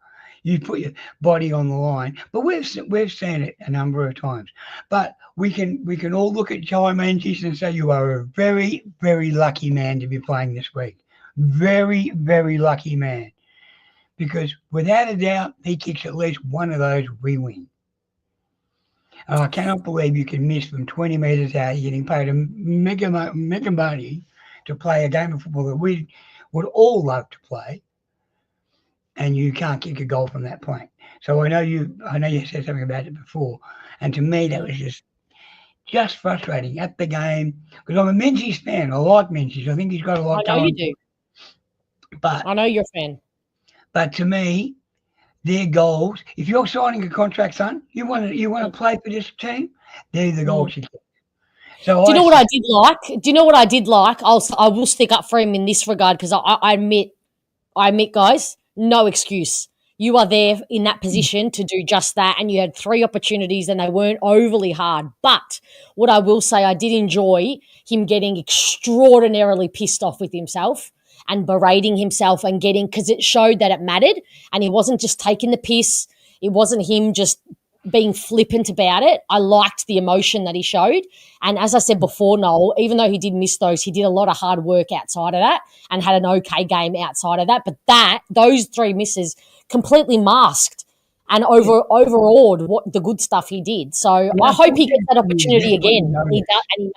You put your body on the line. But we've seen it a number of times. But we can all look at Jai Mantis and say, you are a very, very lucky man to be playing this week. Very, very lucky man. Because without a doubt, he kicks at least one of those, we win. And I cannot believe you can miss from 20 metres out, you're getting paid a mega money to play a game of football that we would all love to play, and you can't kick a goal from that point. So I know you said something about it before, and to me that was just, just frustrating at the game. Because I'm a Menzies fan. I like Menzies. I think he's got a lot I know going. you do. But I know you're a fan. But to me, their goals. If you're signing a contract, son, you want to play for this team. They're the goals you get. So do you know what I did like? Do you know what I did like? I will stick up for him in this regard because I admit, guys, no excuse. You are there in that position to do just that, and you had 3 opportunities, and they weren't overly hard. But what I will say, I did enjoy him getting extraordinarily pissed off with himself and berating himself and getting, because it showed that it mattered, and he wasn't just taking the piss. It wasn't him just being flippant about it. I liked the emotion that he showed. And as I said before, Noel, even though he did miss those, he did a lot of hard work outside of that and had an okay game outside of that. But those 3 misses completely masked and overawed what the good stuff he did. So I hope he gets that opportunity again. He does, and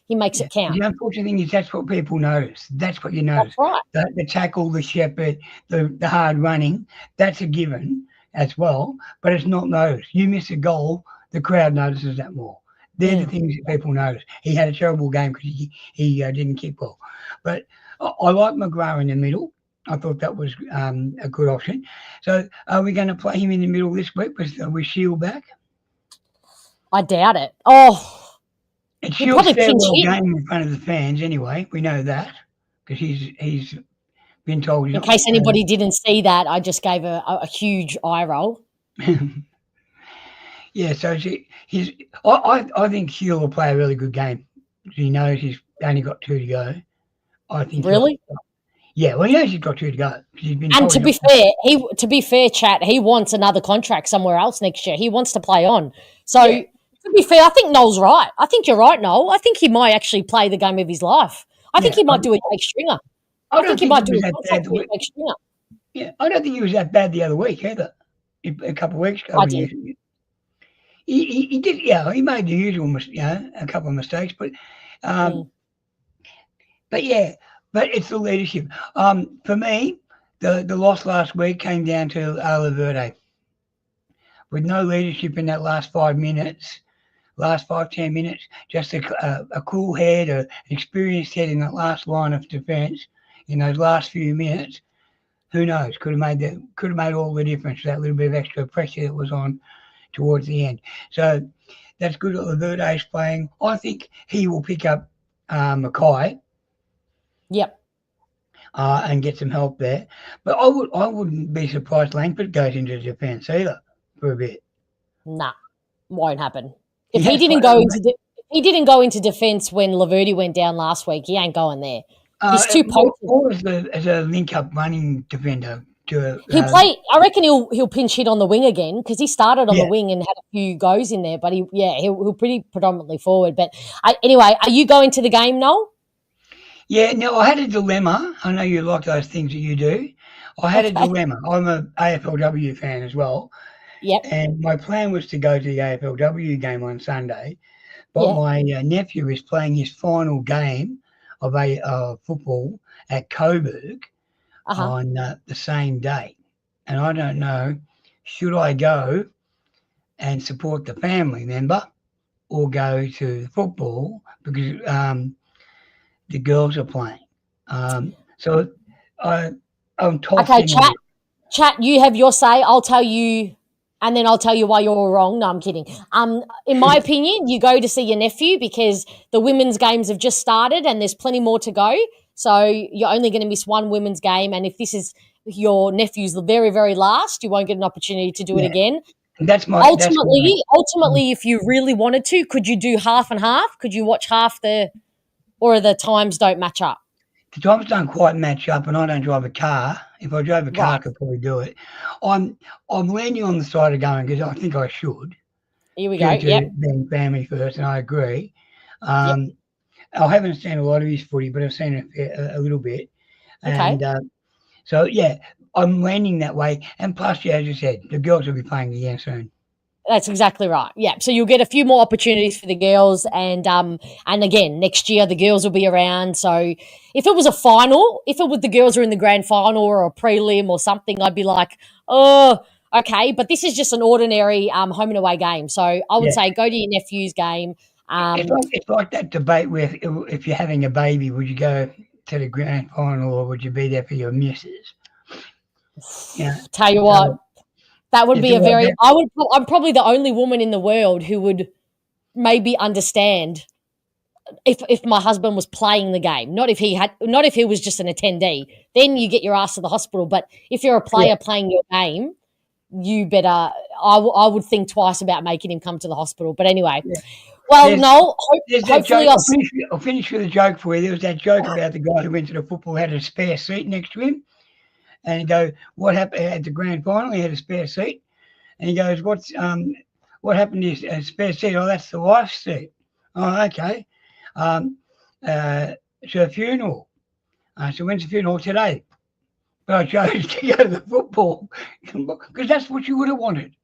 he makes it count. The unfortunate thing is that's what people notice. That's what you notice. That's right. The tackle, the shepherd, the hard running, that's a given as well, but it's not noticed. You miss a goal, the crowd notices that more. They're the things that people notice. He had a terrible game because he didn't kick well. But I like McGrath in the middle. I thought that was a good option. So are we going to play him in the middle this week with Shield back? I doubt it. Oh, it's Shield's farewell game in front of the fans anyway. We know that because he's been told. In case anybody didn't see that, I just gave a huge eye roll. Yeah, so I think Hugh will play a really good game. He knows he's only got 2 to go. I think. Really? Yeah, well, he knows he's got 2 to go. He's been and to be fair, chat, he wants another contract somewhere else next year. He wants to play on. So to be fair, I think Noel's right. I think you're right, Noel. I think he might actually play the game of his life. I think he might do a Jake Stringer. I think he might do a contract with Jake Stringer. Yeah, I don't think he was that bad the other week either. A couple of weeks ago. I did. He did, yeah. He made the usual, a couple of mistakes, but it's the leadership. For me, the loss last week came down to Laverde. With no leadership in that last 10 minutes, just a cool head, an experienced head in that last line of defence in those last few minutes. Who knows? Could have made all the difference. That little bit of extra pressure that was on towards the end. So that's good that Laverde's playing. I think he will pick up Mackay. Yep. And get some help there. But I wouldn't be surprised Langford goes into defence either for a bit. Nah, won't happen. If he didn't go into defence when Laverde went down last week, he ain't going there. He's too potent. Or as a link-up running defender. He'll play. I reckon he'll pinch hit on the wing again because he started on the wing and had a few goes in there. But he'll pretty predominantly forward. But anyway, are you going to the game, Noel? Yeah, no, I had a dilemma. I know you like those things that you do. I had a dilemma. I'm a AFLW fan as well. Yep. And my plan was to go to the AFLW game on Sunday, but my nephew is playing his final game of football at Coburg on the same day. And I don't know, should I go and support the family member or go to the football because the girls are playing. So I'm talking. Okay, chat, you have your say. I'll tell you, and then I'll tell you why you're wrong. No, I'm kidding. In my opinion, you go to see your nephew because the women's games have just started and there's plenty more to go. So you're only going to miss one women's game. And if this is your nephew's the very, very last, you won't get an opportunity to do it again. That's my ultimately, if you really wanted to, could you do half and half? Could you watch half or the times don't match up? The times don't quite match up, and I don't drive a car. If I drove a car, I could probably do it. I'm leaning on the side of going because I think I should. Here we go. Yep. Being family first, and I agree. I haven't seen a lot of his footy, but I've seen a little bit. And so, I'm leaning that way. And plus, as you said, the girls will be playing again soon. That's exactly right. Yeah. So you'll get a few more opportunities for the girls and again, next year the girls will be around. So if it was a final, if the girls are in the grand final or a prelim or something, I'd be like, oh, okay. But this is just an ordinary home and away game. So I would say go to your nephew's game. It's like that debate where if you're having a baby, would you go to the grand final or would you be there for your missus? Yeah. Tell you what, that would be I'm probably the only woman in the world who would maybe understand if my husband was playing the game, not if he was just an attendee. Then you get your ass to the hospital. But if you're a player playing your game, you better. I would think twice about making him come to the hospital. But anyway, well, Noel, hopefully I'll finish with a joke for you. There was that joke about the guy who went to the football, had a spare seat next to him, and he goes, "What happened at the grand final? He had a spare seat," and he goes, "What happened to his spare seat? Oh, that's the wife's seat. Oh, okay. It's her funeral. So when's the funeral? Today. But I chose to go to the football because that's what you would have wanted."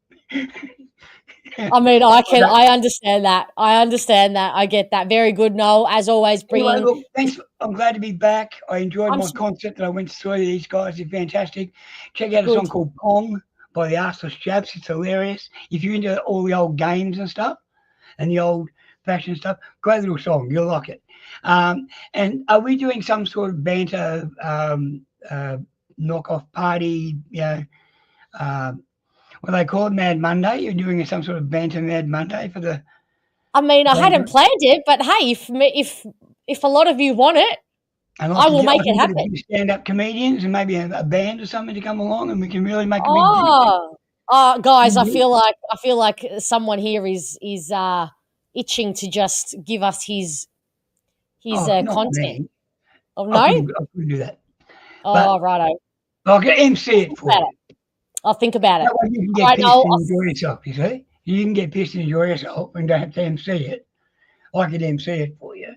I mean, I understand that. I get that. Very good, Noel. As always, Anyway, look, thanks. I'm glad to be back. I enjoyed my concert that I went to see. These guys are fantastic. Check out a song called Pong by the Arseless Chaps. It's hilarious. If you're into all the old games and stuff and the old fashion stuff, great little song. You'll like it. And are we doing some sort of banter knockoff party? What they call it, Mad Monday? You're doing some sort of banter Mad Monday for the... I mean, I hadn't planned it, but hey, if a lot of you want it, I will make it happen. Stand-up comedians and maybe a band or something to come along, and we can really make a big deal. Guys, I feel like someone here is itching to just give us his content. Me. Oh no, I couldn't do that. Oh, righto. I'll get MC it for you. I'll think about it. That way you can get pissed and enjoy yourself, you see? You can get pissed and enjoy yourself and don't have to MC it. I could MC it for you.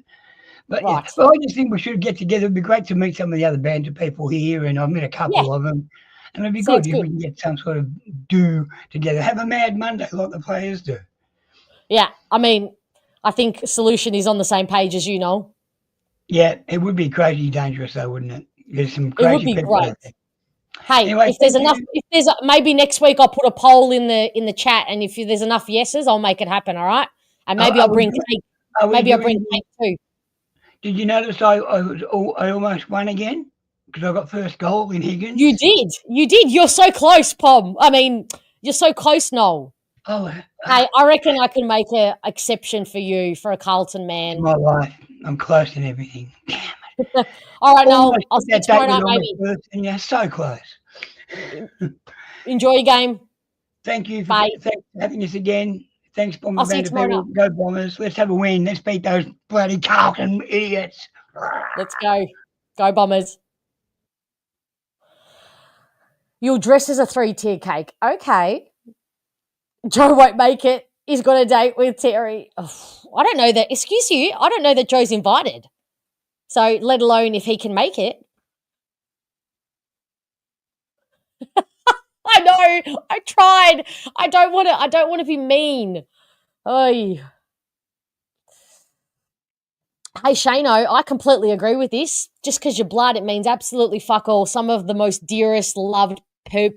But, I just think we should get together. It'd be great to meet some of the other banter people here, and I've met a couple of them. And it'd be good if we can get some sort of do together. Have a Mad Monday like the players do. Yeah, I mean, I think Solution is on the same page as you, Noel. Yeah, it would be crazy dangerous though, wouldn't it? There's some crazy people out there. Hey, anyway, if there's enough, maybe next week I'll put a poll in the chat, and if there's enough yeses, I'll make it happen. All right, and maybe I'll bring cake. Maybe I'll bring cake too. Did you notice I almost won again because I got first goal in Higgins? You did. You're so close, Pom. I mean, you're so close, Noel. Hey, I reckon I can make an exception for you, for a Carlton man. My life, I'm close in everything. Damn it. All right, Noel. I'll see you tomorrow night, maybe. And you're so close. Enjoy your game. Thank you for having us again. Thanks, Bomber Banter people. Go Bombers. Let's have a win. Let's beat those bloody Carlton idiots. Let's go. Go Bombers. You'll dress as a 3-tier cake. Okay. Joe won't make it. He's got a date with Terry. Oh, I don't know that. Excuse you. I don't know that Joe's invited. So let alone if he can make it. I know. I tried. I don't want to be mean. Oy. Hey, Shano, I completely agree with this. Just because you're blood, it means absolutely fuck all. Some of the most dearest, loved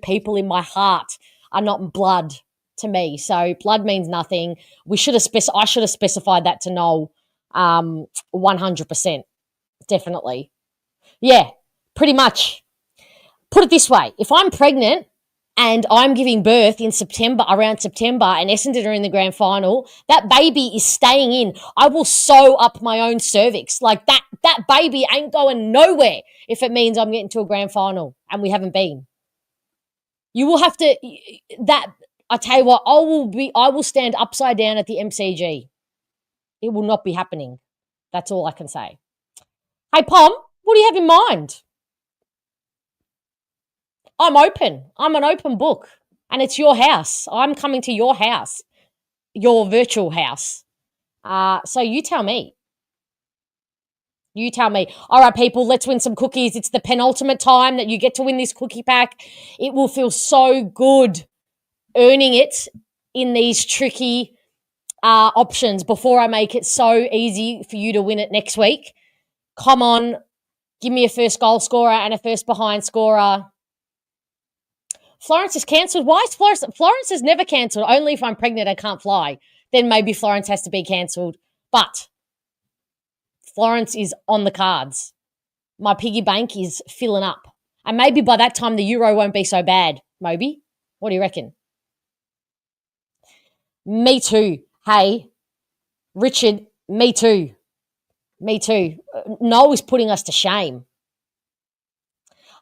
people in my heart are not blood to me. So blood means nothing. I should have specified that to Noel 100%. Definitely. Yeah, pretty much. Put it this way. If I'm pregnant and I'm giving birth in around September, and Essendon are in the grand final, that baby is staying in. I will sew up my own cervix. Like that baby ain't going nowhere if it means I'm getting to a grand final and we haven't been. You will have to, I tell you what, I will stand upside down at the MCG. It will not be happening. That's all I can say. Hey, Pom, what do you have in mind? I'm open. I'm an open book. And it's your house. I'm coming to your house, your virtual house. So you tell me. You tell me. All right, people, let's win some cookies. It's the penultimate time that you get to win this cookie pack. It will feel so good earning it in these tricky options before I make it so easy for you to win it next week. Come on, give me a first goal scorer and a first behind scorer. Florence is cancelled. Why is Florence? Florence is never cancelled, only if I'm pregnant and can't fly. Then maybe Florence has to be cancelled. But Florence is on the cards. My piggy bank is filling up. And maybe by that time the Euro won't be so bad, Moby. What do you reckon? Me too. Hey, Richard, me too. Me too. Noel is putting us to shame.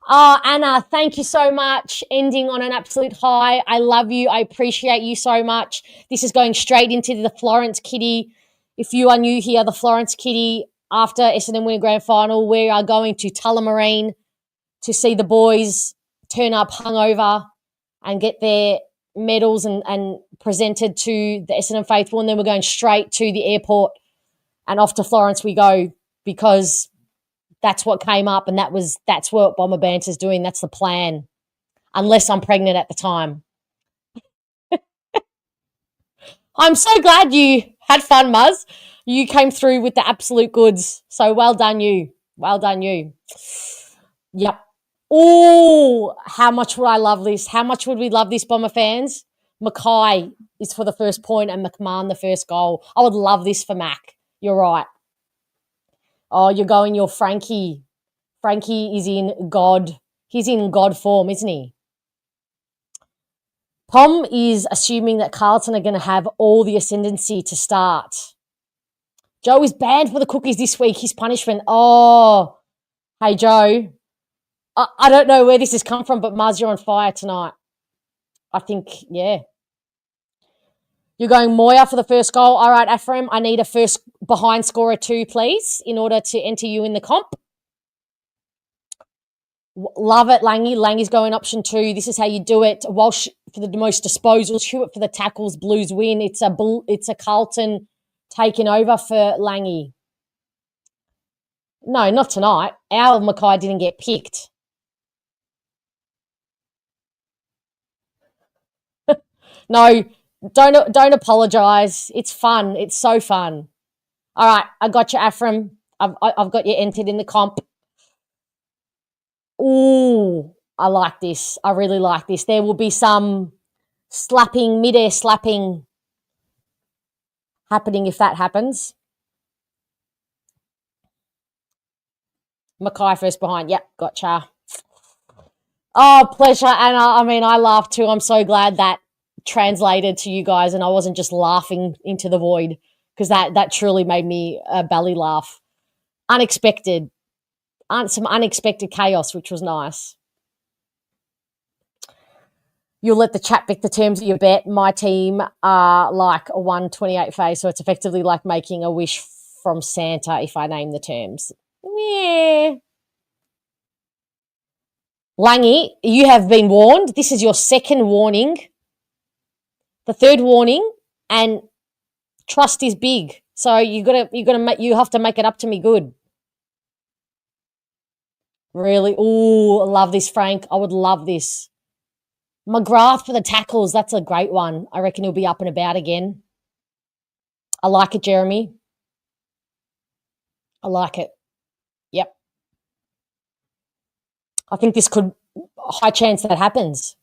Anna, thank you so much. Ending on an absolute high. I love you. I appreciate you so much. This is going straight into the Florence Kitty. If you are new here, the Florence Kitty, after Essendon win a grand final, we are going to Tullamarine to see the boys turn up hungover and get their medals and presented to the Essendon faithful. And then we're going straight to the airport and off to Florence we go, because that's what came up, and that's what Bomber Banter's doing. That's the plan, unless I'm pregnant at the time. I'm so glad you had fun, Muzz. You came through with the absolute goods. So well done you. Well done you. Yep. Oh, how much would I love this? How much would we love this, Bomber fans? Mackay is for the first point and McMahon the first goal. I would love this for Mac. You're right. Oh, you're going your Frankie. Frankie is in God. He's in God form, isn't he? Pom is assuming that Carlton are going to have all the ascendancy to start. Joe is banned for the cookies this week. His punishment. Oh, hey, Joe. I don't know where this has come from, but Mars, you're on fire tonight. I think, yeah. You're going Moya for the first goal. All right, Ephraim, I need a first behind scorer too, please, in order to enter you in the comp. Love it, Langy. Langy's going option 2. This is how you do it. Walsh for the most disposals, Hewitt for the tackles, Blues win. It's a Carlton taking over for Langy. No, not tonight. Our Mackay didn't get picked. No, don't apologise. It's fun. It's so fun. All right, I got you, Ephraim. I've got you entered in the comp. Ooh, I like this. I really like this. There will be some slapping, mid-air slapping happening if that happens. Mackay first behind. Yep, gotcha. Oh, pleasure, Anna. I mean, I laughed too. I'm so glad that translated to you guys and I wasn't just laughing into the void, because that truly made me belly laugh. Unexpected. Some unexpected chaos, which was nice. You'll let the chat pick the terms of your bet. My team are like a 128 phase, so it's effectively like making a wish from Santa if I name the terms. Yeah. Langy, you have been warned. This is your second warning. The third warning, and trust is big. So you have to make it up to me good. Really? Ooh, I love this, Frank. I would love this. McGrath for the tackles. That's a great one. I reckon he'll be up and about again. I like it, Jeremy. I like it. Yep. I think this could, high chance that happens.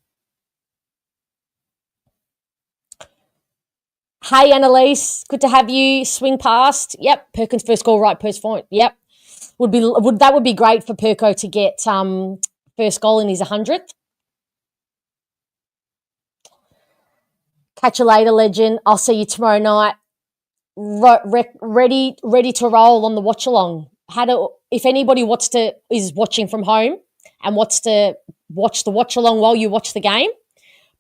Hey, Annalise. Good to have you. Swing past. Yep. Perkins first goal, right first point. Yep. That would be great for Perko to get first goal in his 100th. Catch you later, legend. I'll see you tomorrow night. Ready to roll on the watch along. If anybody is watching from home and wants to watch the watch along while you watch the game,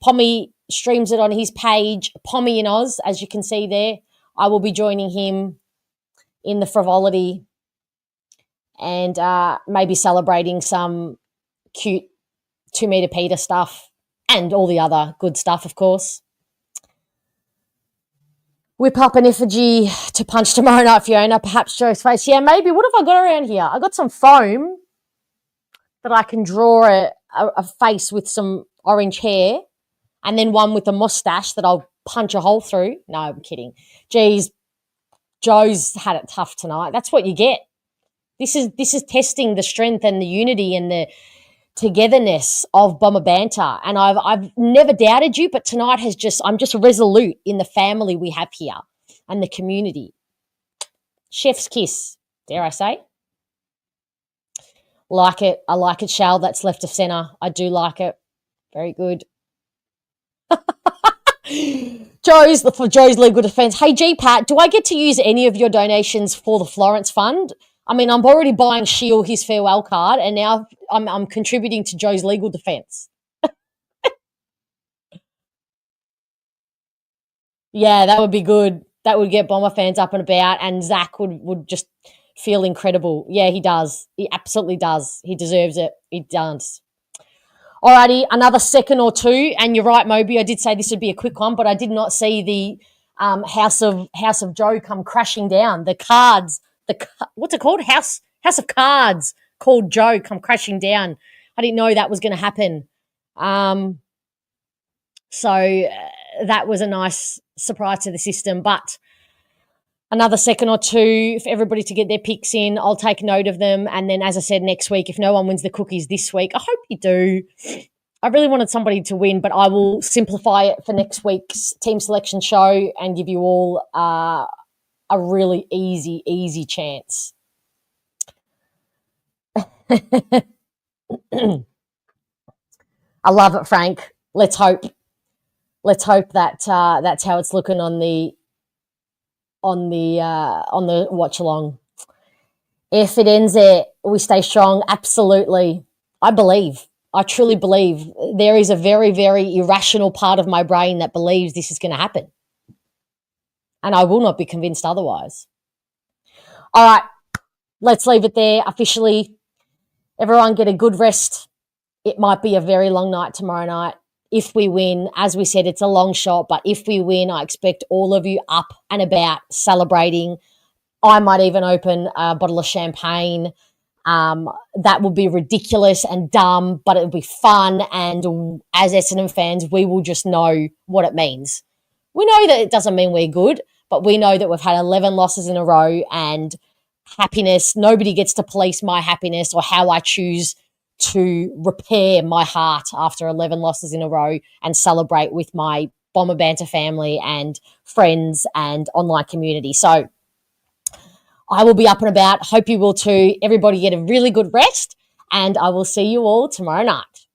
Pommy streams it on his page, Pommy in Oz, as you can see there. I will be joining him in the frivolity and maybe celebrating some cute 2 metre Peter stuff and all the other good stuff, of course. Whip up an effigy to punch tomorrow night, Fiona. Perhaps Joe's face. Yeah, maybe. What have I got around here? I got some foam that I can draw a face with some orange hair, and then one with a mustache that I'll punch a hole through. No, I'm kidding. Geez, Joe's had it tough tonight. That's what you get. This is testing the strength and the unity and the togetherness of Bomber Banter. And I've never doubted you, but tonight I'm just resolute in the family we have here and the community. Chef's kiss, dare I say. Like it. I like it, Shal. That's left of centre. I do like it. Very good. For Joe's legal defence. Hey, G-Pat, do I get to use any of your donations for the Florence Fund? I mean, I'm already buying Shield his farewell card, and now I'm contributing to Joe's legal defence. Yeah, that would be good. That would get Bomber fans up and about, and Zach would just feel incredible. Yeah, he does. He absolutely does. He deserves it. He does. Alrighty, another second or two, and you're right, Moby. I did say this would be a quick one, but I did not see the House of Joe come crashing down. The cards, what's it called? House of Cards called Joe come crashing down. I didn't know that was going to happen. So that was a nice surprise to the system, but another second or two for everybody to get their picks in. I'll take note of them. And then, as I said, next week, if no one wins the cookies this week, I hope you do. I really wanted somebody to win, but I will simplify it for next week's team selection show and give you all a really easy chance. I love it, Frank. Let's hope that that's how it's looking on the watch along. If it ends there, we stay strong. Absolutely. I truly believe there is a very, very irrational part of my brain that believes this is going to happen. And I will not be convinced otherwise. All right. Let's leave it there officially. Everyone get a good rest. It might be a very long night tomorrow night. If we win, as we said, it's a long shot, but if we win, I expect all of you up and about celebrating. I might even open a bottle of champagne. That would be ridiculous and dumb, but it would be fun. And as Essendon fans, we will just know what it means. We know that it doesn't mean we're good, but we know that we've had 11 losses in a row and happiness. Nobody gets to police my happiness or how I choose to repair my heart after 11 losses in a row and celebrate with my Bomber Banter family and friends and online community. So I will be up and about. Hope you will too. Everybody get a really good rest, and I will see you all tomorrow night.